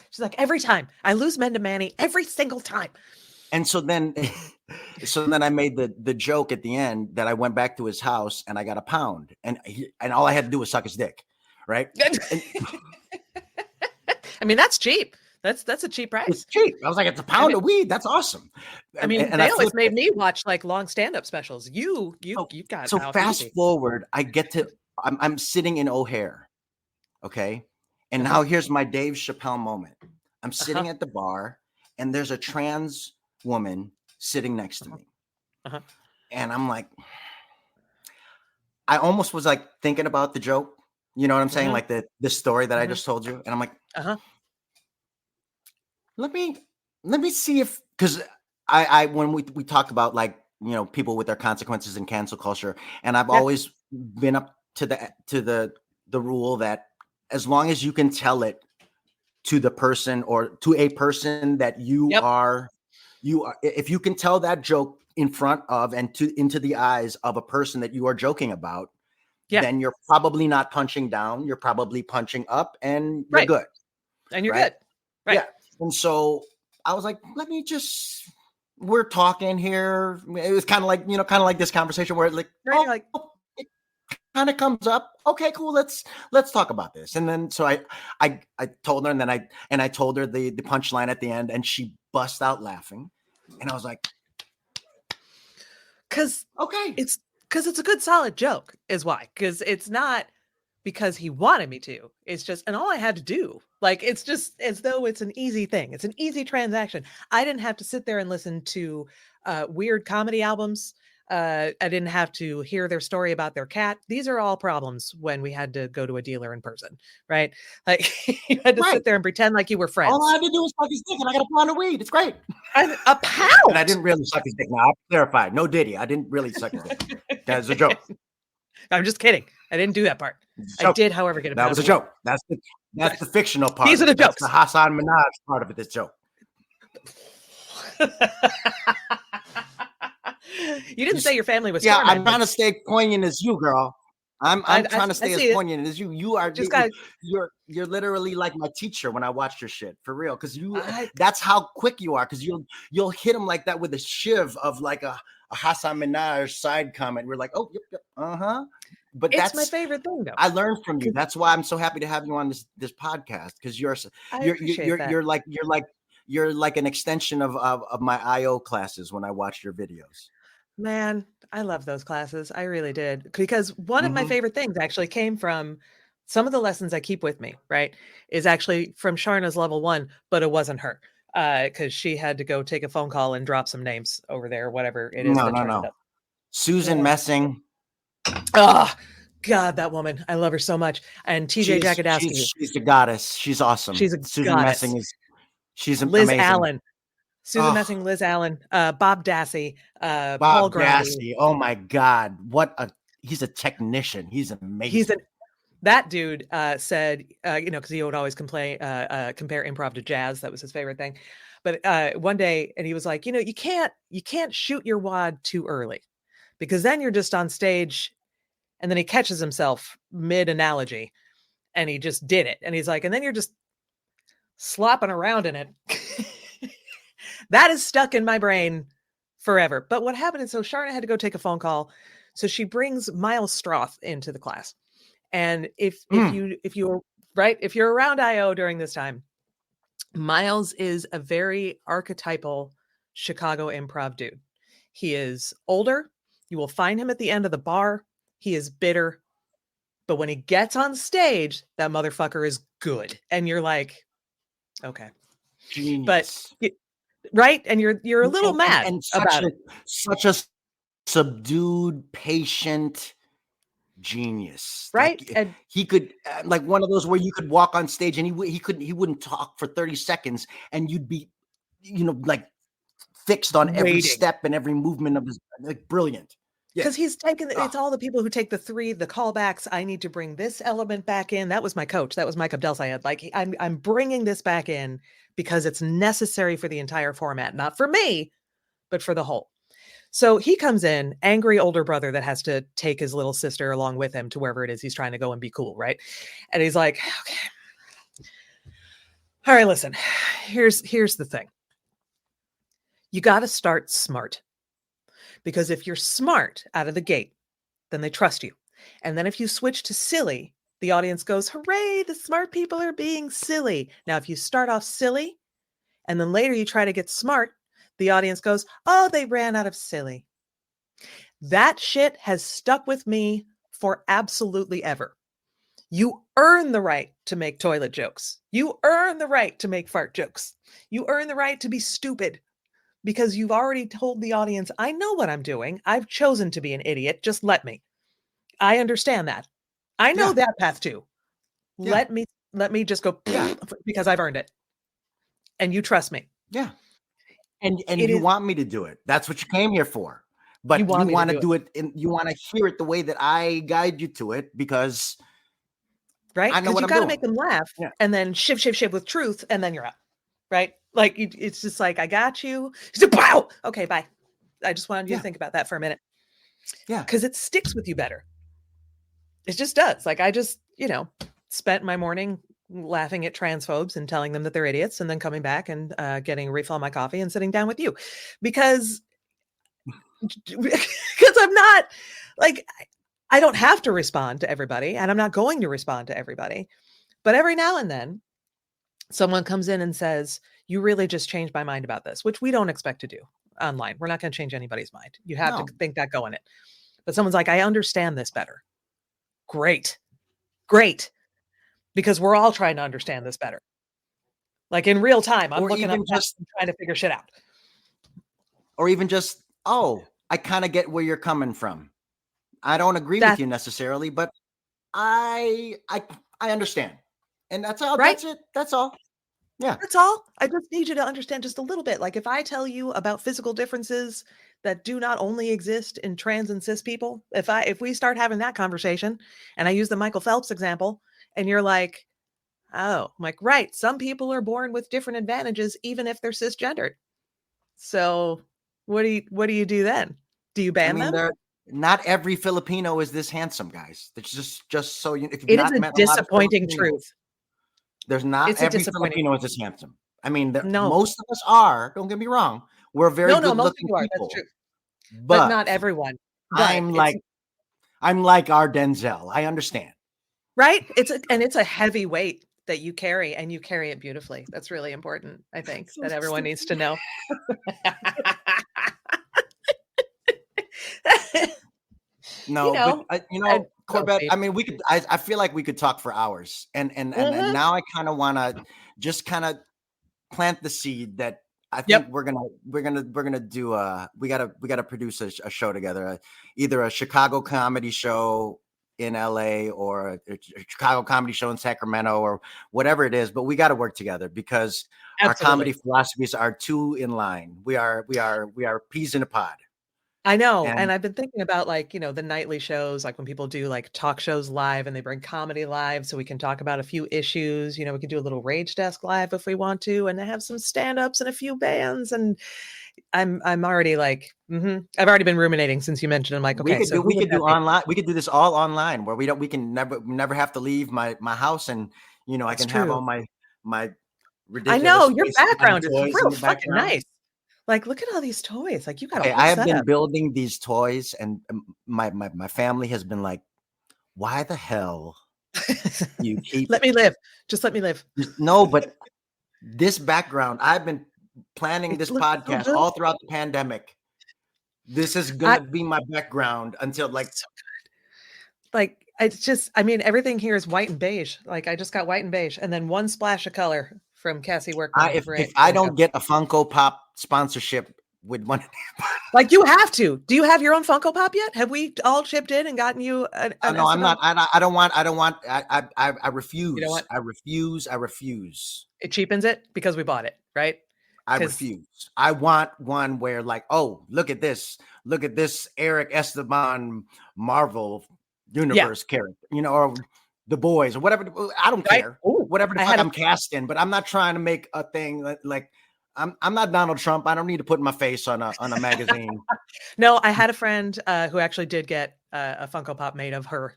She's like, every time I lose men to Manny, every single time. And so then, I made the joke at the end that I went back to his house and I got a pound, and all I had to do was suck his dick, right? And I mean, that's cheap. That's a cheap price. it's cheap. I was like, it's a pound of weed. That's awesome. I mean, And they I always flipped made it. me watch like long stand-up specials. You got So off fast easy. forward, I'm sitting in O'Hare, okay? And Uh-huh. now here's my Dave Chappelle moment. I'm sitting Uh-huh. at the bar, and there's a trans woman sitting next to me. Uh-huh. And I'm like, I almost was like thinking about the joke. You know what I'm saying? Mhm. Like the story that I Mhm. just told you. And I'm like, Uh-huh. let me see if, because I when we talk about, like, people with their consequences in cancel culture, and I've Yeah. always been up to the rule that as long as you can tell it to the person, or to a person that Yep. if you can tell that joke in front of and into the eyes of a person that you are joking about, Yeah. then you're probably not punching down, you're probably punching up, and you're Right. good, And you're right? good. Right. Yeah. And so I was like, we're talking here. It was kind of like, this conversation where, like, Right. You're like, it kind of comes up. Okay, cool. Let's talk about this. And then, so I told her, and then I told her the punchline at the end, and she bust out laughing. And I was like, okay. It's a good solid joke is why. Because it's not because he wanted me to. It's just, and all I had to do, like, it's just as though it's an easy thing. It's an easy transaction. I didn't have to sit there and listen to weird comedy albums. I didn't have to hear their story about their cat. These are all problems when we had to go to a dealer in person, right? Like, you had to Right. sit there and pretend like you were friends. All I had to do was suck his dick, and I got a pound of weed. It's great. A pound. And I didn't really suck his dick. Now, I clarified. No Diddy. I didn't really suck his dick. That's a joke. I'm just kidding. I didn't do that part. I did, however, get a That pound was a of joke. That's the fictional part. These are the That's jokes. the Hassan Minaj part of it. This joke. You didn't say your family was Yeah, I'm tormented. trying to stay poignant as you, girl. I'm trying to stay as poignant as you. You are Just you're literally like my teacher when I watch your shit, for real. Because I- that's how quick you are. Because you'll hit him like that with a shiv of like a Hassan Minaj side comment. We're like, oh, yep, uh-huh. But it's that's my favorite thing, though. I learned from you. That's why I'm so happy to have you on this podcast, because you're like an extension of my IO classes when I watch your videos. Man, I love those classes. I really did. Because one of my Hmm. favorite things actually came from some of the lessons I keep with me, right? Is actually from Sharna's level 1, but it wasn't her. Because she had to go take a phone call and drop some names over there, whatever it is No, that no, Sharna no. does. Susan Yeah. Messing. Oh, God, that woman. I love her so much. And TJ Jagodowski, She's the goddess. She's awesome. she's a Susan goddess. Messing is she's Liz amazing. Allen, Susan Oh, Messing, Liz Allen, Bob Dassey, Paul Bob Grundy. Dassey. Oh my God. He's a technician. He's He's amazing. an That dude said, because he would always compare improv to jazz. That was his favorite thing. But one day, and he was like, you can't shoot your wad too early, because then you're just on stage, and then he catches himself mid analogy, and he just did it, and he's like, and then you're just slopping around in it. That is stuck in my brain forever. But what happened is, so Sharna had to go take a phone call, so she brings Miles Stroth into the class. And Mm. if you're right, if you're around IO during this time, Miles is a very archetypal Chicago improv dude. He is older. You will find him at the end of the bar. He is bitter, but when he gets on stage, that motherfucker is good. And you're like, okay. But Genius. right? And you're a little mad And about it, such a subdued, patient genius. right? Like And he could like one of those where you could walk on stage and he wouldn't talk for 30 seconds and you'd be like fixed on every waiting. step and every movement of his like brilliant. Yeah. Because he's taken Oh, it's all the people who take the callbacks. I need to bring this element back in. That was my coach. That was Mike Abdel Sayed. Like, I'm bringing this back in because it's necessary for the entire format, not for me, but for the whole. So he comes in, angry older brother that has to take his little sister along with him to wherever it is he's trying to go and be cool, right? And he's like, okay, all right, listen, here's the thing. You got to start smart, because if you're smart out of the gate, then they trust you. And then if you switch to silly, the audience goes, hooray, the smart people are being silly. Now, if you start off silly and then later you try to get smart, the audience goes, oh, they ran out of silly. That shit has stuck with me for absolutely ever. You earn the right to make toilet jokes. You earn the right to make fart jokes. You earn the right to be stupid, because you've already told the audience, I know what I'm doing. I've chosen to be an idiot. Just let me. I understand that. I know yeah. that path too. Yeah. Let me just go Yeah. because I've earned it. And you trust me. Yeah. And It you is want me to do it. That's what you came here for. You But you want me to want to do it, do it and you want to hear it the way that I guide you to it because right? I know Because what you I'm got to doing. make them laugh Yeah. and then shift with truth, and then you're out, right? Like it's just like, I got you. Wow. Okay, bye. I just wanted you to Yeah. think about that for a minute, Yeah. because it sticks with you better. It just does. Like, I just, spent my morning laughing at transphobes and telling them that they're idiots, and then coming back and getting a refill on my coffee and sitting down with you, because because I'm not like, I don't have to respond to everybody, and I'm not going to respond to everybody. But every now and then, someone comes in and says, you really just changed my mind about this, which we don't expect to do online. We're not going to change anybody's mind. You have to No. think that going in. But someone's like, I understand this better. Great. Great. Because we're all trying to understand this better. Like, in real time, I'm Or looking up even maps just and trying to figure shit out. oh, I kind of get where you're coming from. I don't agree with That's you necessarily, but I I I understand. And that's all. right. That's it. That's all. Yeah. That's all. I just need you to understand just a little bit. Like, if I tell you about physical differences that do not only exist in trans and cis people, if we start having that conversation, and I use the Michael Phelps example, and you're like, oh, I'm like, right, some people are born with different advantages even if they're cisgendered. So what do you do then? Do you I ban mean, them? not every Filipino is this handsome, guys. It's just so you if you've It is not a met a lot of disappointing Filipinos, truth. there's not It's a every disappointing Filipino truth. is this handsome. I mean, No. most of us are, don't get me wrong. We're very No, no, good most looking people are. That's people, true. But but not everyone. But I'm it's like I'm like our Denzel. I understand. right? It's a heavy weight that you carry, and you carry it beautifully. That's really important, I think, So that everyone stupid. needs to know. No, but and oh, Corbett. babe. I mean, we could. I feel like we could talk for hours, and Mhm. now I kind of want to just kind of plant the seed that I think Yep, we're gonna do. We gotta produce a show together, either a Chicago comedy show in LA or a Chicago comedy show in Sacramento or whatever it is. But we got to work together because our comedy absolutely. philosophies are too in line. We are peas in a pod, I know, and and I've been thinking about, like, the nightly shows, like, when people do, like, talk shows live and they bring comedy live so we can talk about a few issues, we can do a little Rage Desk live if we want to, and have some stand-ups and a few bands, and I'm already like, I've already been ruminating since you mentioned, I'm like, we "Okay, could so do who we would could that do be?" online. We could do this all online where we can never have to leave my house, and I That's can have all true. my I know, ridiculous your waste of money background is toys in real the fucking background. nice. Like, look at all these toys, like, you got a Okay, whole I have been setup. building these toys, and my family has been like, "Why the hell do you keep?" Let me live. Just let me live. No, but this background, I've been planning It this looks so podcast good. all throughout the pandemic. This is I gonna be my background until like so like, it's just I mean, everything here is white and beige. Like, I just got white and beige, and then one splash of color from Cassie I Workman, if right? I There you go. don't get a Funko Pop sponsorship with one. Like, you have to. Do you have your own Funko Pop yet? Have we all chipped in and gotten you an No, I'm Esteban? not. I don't want. I don't want. I You know refuse. what? I refuse. I refuse. It cheapens it because we bought it, right? I Because refuse. I want one where, like, oh, look at this. Look at this Eric Esteban Marvel yeah, universe character, or the boys or whatever. I don't right? care. Oh, Whatever the I fuck had a I'm casting, but I'm not trying to make a thing like I'm not Donald Trump. I don't need to put my face on a magazine. no, I had a friend, who actually did get, a Funko Pop made of her,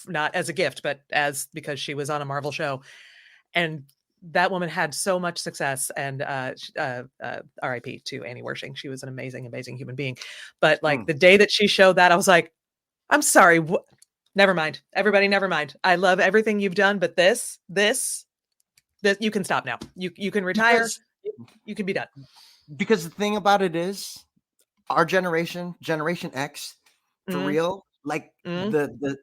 not as a gift, but as because she was on a Marvel show, and that woman had so much success, and, RIP to Annie Wershing. She was an amazing, amazing human being, but, like, Mm. the day that she showed that, I was like, "I'm sorry, never mind. Everybody, never mind. I love everything you've done, but this you can stop now. You can retire. Because You can be done." because the thing about it is our Generation X, for Mm, real, like mm. the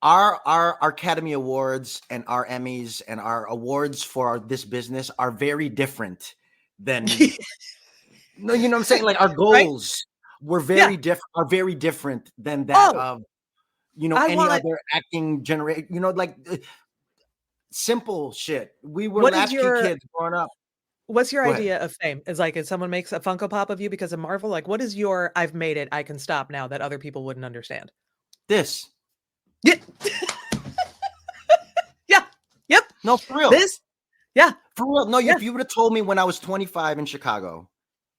our Academy Awards and our Emmys and our awards for this business are very different than no, you know what I'm saying? Like our Right? goals were Yeah. very different than that Oh, of I any want other acting generate, like simple shit. We were what is latchkey your kids growing up. what's your Go ahead. idea of fame? Is like if someone makes a Funko Pop of you because of Marvel, like what is your "I've made it, I can stop now" that other people wouldn't understand? This. Yeah. Yeah. Yep. No, for real. This. Yeah. For real. No, Yeah. if you would have told me when I was 25 in Chicago,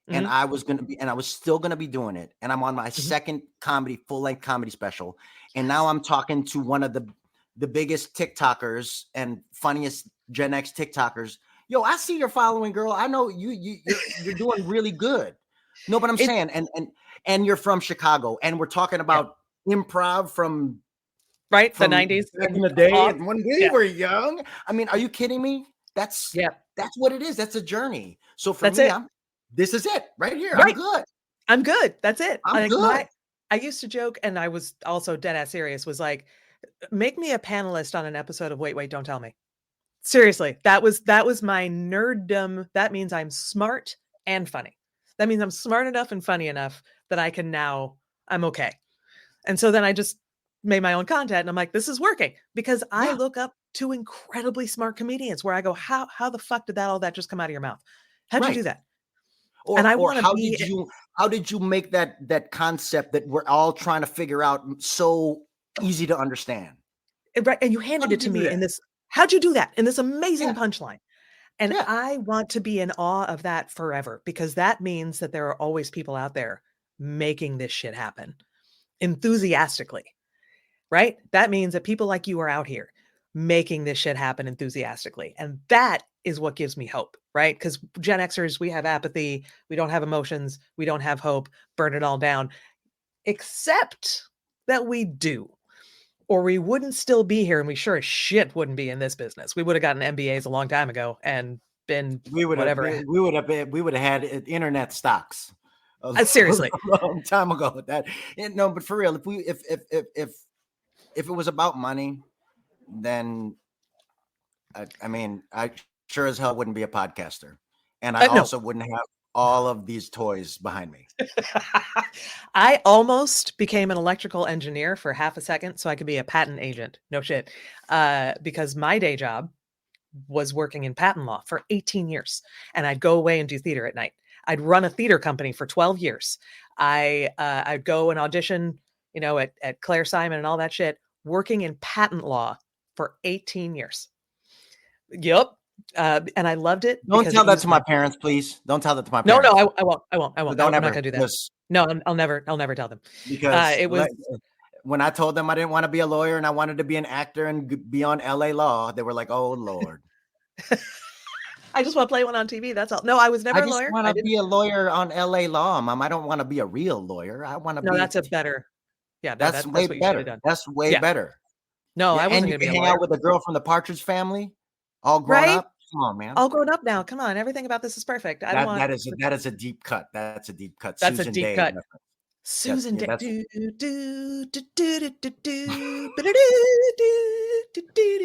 and Mhm. I was still gonna be doing it. And I'm on my Mhm. second full length comedy special. And now I'm talking to one of the biggest TikTokers and funniest Gen X TikTokers. Yo, I see your following, girl. I know you're doing really good. No, but I'm It saying, and you're from Chicago, and we're talking yeah. about improv Right? The from 90s back in and the day off. and when we Yeah. were young. I mean, are you kidding me? That's Yeah. that's what it is. That's a journey. So for That's me, it. this is it right here. I'm Right. good. I'm good. That's it. I'm Like good. I used to joke, and I was also dead ass serious, was like, make me a panelist on an episode of Wait, Wait, Don't Tell Me. Seriously, that was my nerddom. That means I'm smart and funny. That means I'm smart enough and funny enough that I'm okay. And so then I just made my own content and I'm like, this is working because I Yeah, look up to incredibly smart comedians where I go, how the fuck did all that just come out of your mouth? How'd you right. do that? And Or I or want to how be did you make that concept that we're all trying to figure out so easy to understand? right. And you How handed it did to you do me that? in this, how'd you do that? In this amazing Yeah, punchline. And yeah, I want to be in awe of that forever because that means that there are always people out there making this shit happen enthusiastically, right? That means that people like you are out here making this shit happen enthusiastically. And that is what gives me hope, right? Because Gen Xers, we have apathy, we don't have emotions, we don't have hope, burn it all down, except that we do. Or we wouldn't still be here and we sure as shit wouldn't be in this business. We would have gotten MBAs a long time ago and been we would have whatever. we would have had internet stocks. Seriously. a long time ago. No, but for real, if it was about money, then I mean, I sure as hell wouldn't be a podcaster, and I No. also wouldn't have all of these toys behind me. I almost became an electrical engineer for half a second so I could be a patent agent. No shit. Because my day job was working in patent law for 18 years, and I'd go away and do theater at night. I'd run a theater company for 12 years. I'd go and audition, at Claire Simon and all that shit, working in patent law for 18 years. Yep. And I loved it. Don't tell that to my parents, please. Don't tell that to my No, parents. I won't. Don't I'm ever, not gonna do that. No, I'll never tell them. Because It was when I told them I didn't want to be a lawyer and I wanted to be an actor and be on LA Law, they were like, "Oh Lord." I just want to play one on TV. That's all. No, I was never I a just lawyer. want to be a lawyer on LA Law, Mom. I don't want to be a real lawyer. I want to No, be. that's a better. Yeah, no, That's way what you should have better. done. That's way Yeah. better. No, Yeah, I wasn't and you going to be can a hang lawyer. out with a girl from the Partridge Family, all grown Right? up. Come on, man. All grown up now. Come on, everything about this is perfect. I don't want. That is a deep cut. That's a deep cut. That's a Susan deep Day cut. reference. Susan Day.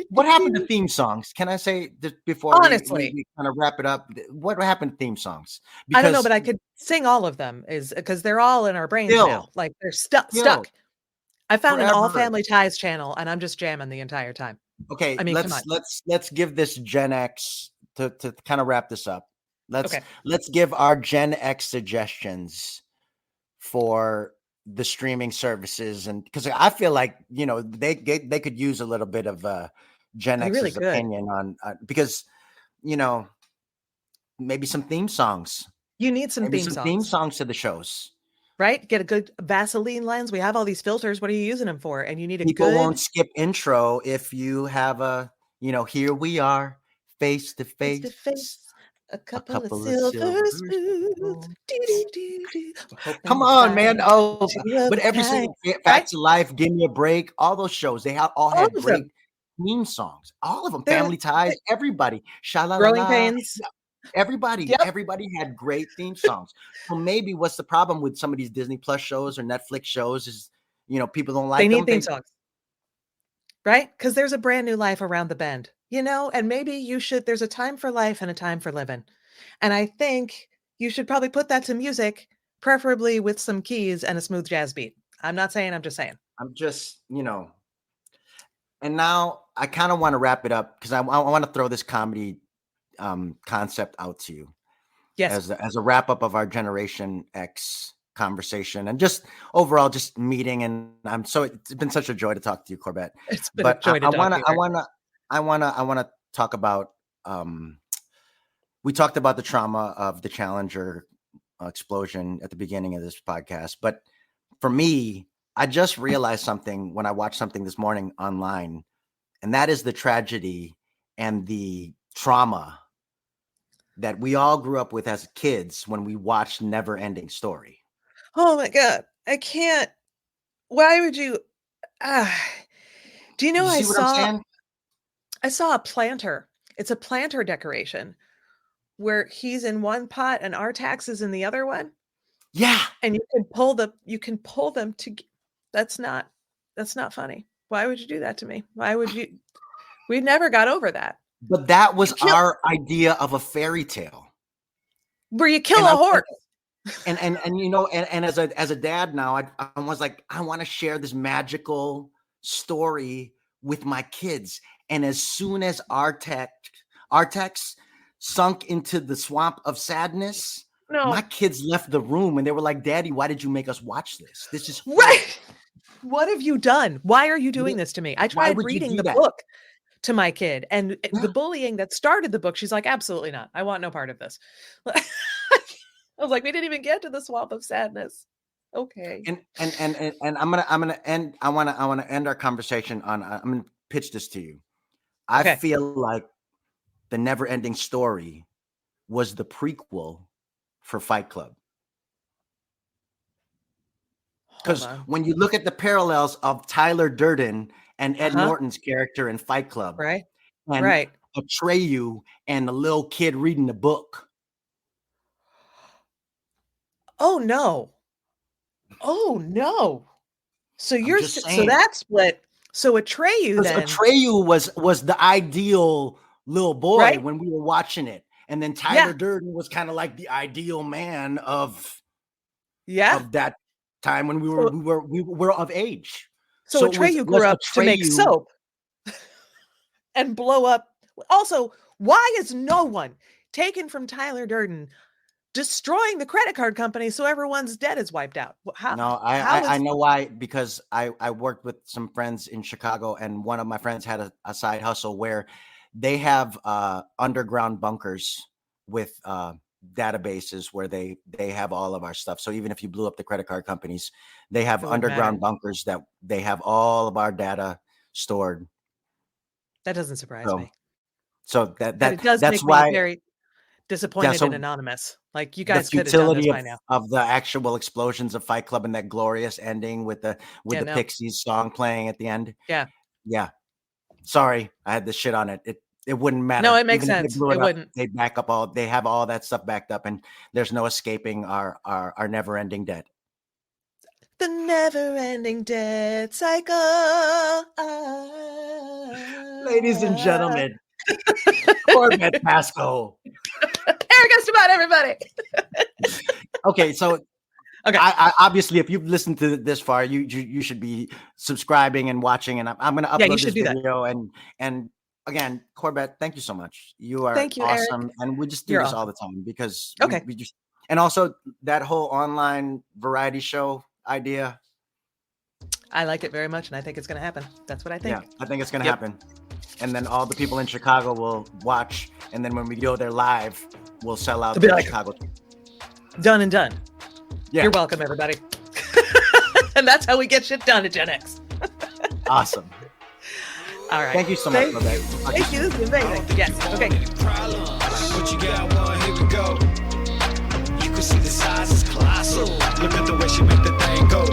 What happened to theme songs? Can I say just before Honestly, we kind of wrap it up? What happened to theme songs? I don't know, but I could sing all of them. Is because they're all in our brains now. Like they're stuck. I found an All Family Ties channel, and I'm just jamming the entire time. Okay, I mean, let's give this Gen X to kind of wrap this up. Let's give our Gen X suggestions for the streaming services, and because I feel like they could use a little bit of Gen X's opinion on because maybe some theme songs. You need some theme songs to the shows. Right? Get a good Vaseline lens. We have all these filters. What are you using them for? And you need People won't skip intro if you have a, here we are, face to face. A couple of silver spoons. Come on, man. Oh, but every single Facts of Life, Give Me a Break, all those shows, they all had great theme songs. All of them. Family Ties, everybody. Growing Pains. Everybody had great theme songs. So maybe what's the problem with some of these Disney Plus shows or Netflix shows is, people don't like them. They need theme songs. Right? Because there's a brand new life around the bend, and maybe there's a time for life and a time for living. And I think you should probably put that to music, preferably with some keys and a smooth jazz beat. I'm not saying, I'm just saying. I'm just, and now I kind of want to wrap it up because I want to throw this comedy concept out to you. Yes. As a wrap up of our Generation X conversation and just overall just meeting, and it's been such a joy to talk to you, Corbett. It's been a joy to talk to you. I want to talk about we talked about the trauma of the Challenger explosion at the beginning of this podcast, but for me, I just realized something when I watched something this morning online, and that is the tragedy and the trauma that we all grew up with as kids when we watched Neverending Story. Oh my God. I can't. Why would you? Do you know I saw a planter. It's a planter decoration where he's in one pot and Artax is in the other one. Yeah. And you can pull them to. That's not funny. Why would you do that to me? Why would you? We never got over that. But that was our idea of a fairy tale. Where you kill a horse. And as a dad now, I was like, I want to share this magical story with my kids. And as soon as Artax sunk into the swamp of sadness, my kids left the room and they were like, Daddy, why did you make us watch this? This is right. What have you done? Why are you doing this to me? I tried reading the book to my kid, and the bullying that started the book, she's like, absolutely not. I want no part of this. I was like, we didn't even get to the swamp of sadness. Okay. And I'm gonna end. I want to end our conversation on. I'm gonna pitch this to you. I feel like the Neverending Story was the prequel for Fight Club. Because when you look at the parallels of Tyler Durden and Ed Norton's character in Fight Club, right, and Atreyu and the little kid reading the book. Oh no. Oh no. So I'm just so saying. that's what. So Atreyu Because then, Atreyu was the ideal little boy right? when we were watching it, and then Yeah. Tyler Durden was kind of like the ideal man Yeah. of that time when So we were of age. so So it Atreyu was grew up to make Atreyu. soap and blow up. Also, why is no one taken from Tyler Durden destroying the credit card company so everyone's debt is wiped out? No, How I is know why, because I worked with some friends in Chicago, and one of my friends had a side hustle where they have underground bunkers with databases where they have all of our stuff. So even if you blew up the credit card companies, they have it wouldn't matter? underground bunkers that they have all of our data stored. That doesn't surprise So me. so that But that it does that's make me why. very Yeah, disappointed in so Anonymous. Like, you the guys could have done this futility by now. of the actual explosions of Fight Club and that glorious ending with Yeah, the no. Pixies song playing at the end. Yeah. Yeah. Sorry, I had this shit on it. It wouldn't matter. No, it makes Even if they sense. blew It it up, wouldn't. they have all that stuff backed up, and there's no escaping our never ending debt. The never-ending debt cycle. Ladies and gentlemen, Corvette Pasco. There goes to about everybody. Okay, so Okay. I obviously, if you've listened to this far, you should be subscribing and watching, and I'm going to Yeah, you upload this should do that. video. And again, Corbett, thank you so much. You are Thank you, Eric. awesome, and we just do You're this all awesome. the time because Okay. we just, and also that whole online variety show idea. I like it very much, and I think it's going to happen. That's what I think. Yeah, I think it's going to happen. And then all the people in Chicago will watch, and then when we go there live, we'll sell out They'll be the like, Chicago. done and done. Yeah, You're welcome, everybody. And that's how we get shit done at Gen X. awesome. All right. Thank you so much, Corbett. Thank you. This is amazing. Yes. Okay. What you got, one, here we go. You can see the size is colossal. Look at the way she make the thing go.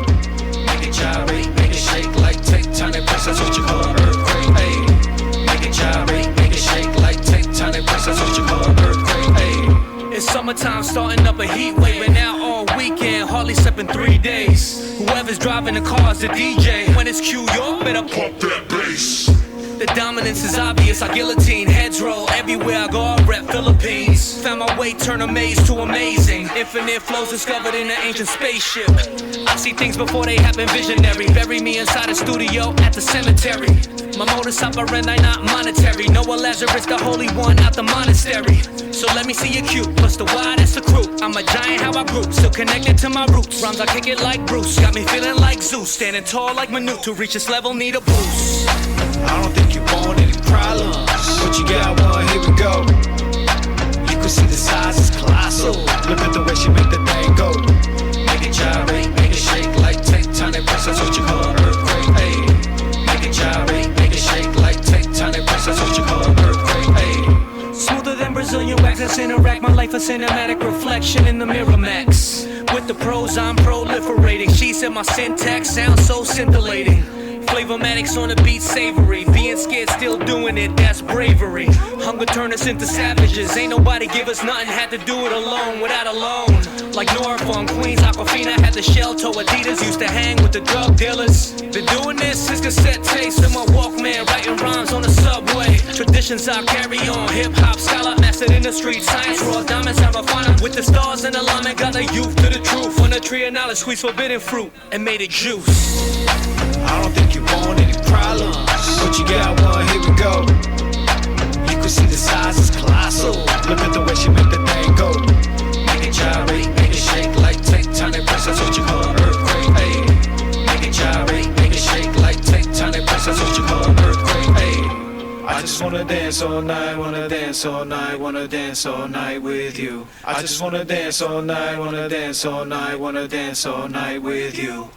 Make it gyrate, make it shake like tectonic plates. That's what you call an earthquake. Ayy. Make it gyrate, make it shake like tectonic plates. That's what you call an earthquake. Ayy. It's summertime, starting up a heat wave, and now all weekend, hardly slept in 3 days. Whoever's driving the car's the DJ. When it's Q, you better pump that bass. The dominance is obvious, I guillotine, heads roll everywhere I go, I rep Philippines. Found my way, turn amaze to amazing. Infinite flows discovered in an ancient spaceship. I see things before they happen, visionary. Bury me inside a studio at the cemetery. My modus operandi not monetary. Noah Lazarus, the holy one out the monastery. So let me see your cue, plus the why, that's the crew. I'm a giant, how I grew, still connected to my roots. Rhymes, I kick it like Bruce, got me feeling like Zeus. Standing tall like Manute, to reach this level need a boost. I don't think you're born any problems. What you got, one, here we go. You can see the size is colossal. Look at the way she make the thing go. Make it gyrate, make it shake like tectonic plates. That's what you call an earthquake. Ayy. Make it gyrate, make it shake like tectonic plates. That's what you call an earthquake. Ayy. Smoother than Brazilian wax, I interact. My life a cinematic reflection in the mirror max. With the pros, I'm proliferating. She said my syntax sounds so scintillating. Flavormatics on the beat, savory. Being scared, still doing it, that's bravery. Hunger turn us into savages. Ain't nobody give us nothing, had to do it alone, without a loan. Like Norfolk, Queens, Aquafina had the shell toe. Adidas used to hang with the drug dealers. Been doing this since cassette tapes in my Walkman, writing rhymes on the subway. Traditions I carry on, hip-hop scholar, mastered in the street science. Raw diamonds, I refine them with the stars in alignment. Got the youth to the truth. On the tree of knowledge, squeeze forbidden fruit and made it juice. I don't think you're born any problems. But you got, one, here we go. You can see the size is colossal. Look at the way she make the thing go. Make it gyrate, make it shake like tectonic plates. That's what you call an earthquake. Ayy. Make it gyrate, make it shake like tectonic plates. That's what you call an earthquake. Ayy. I just wanna dance all night, wanna dance all night, wanna dance all night with you. I just wanna dance all night, wanna dance all night, wanna dance all night with you.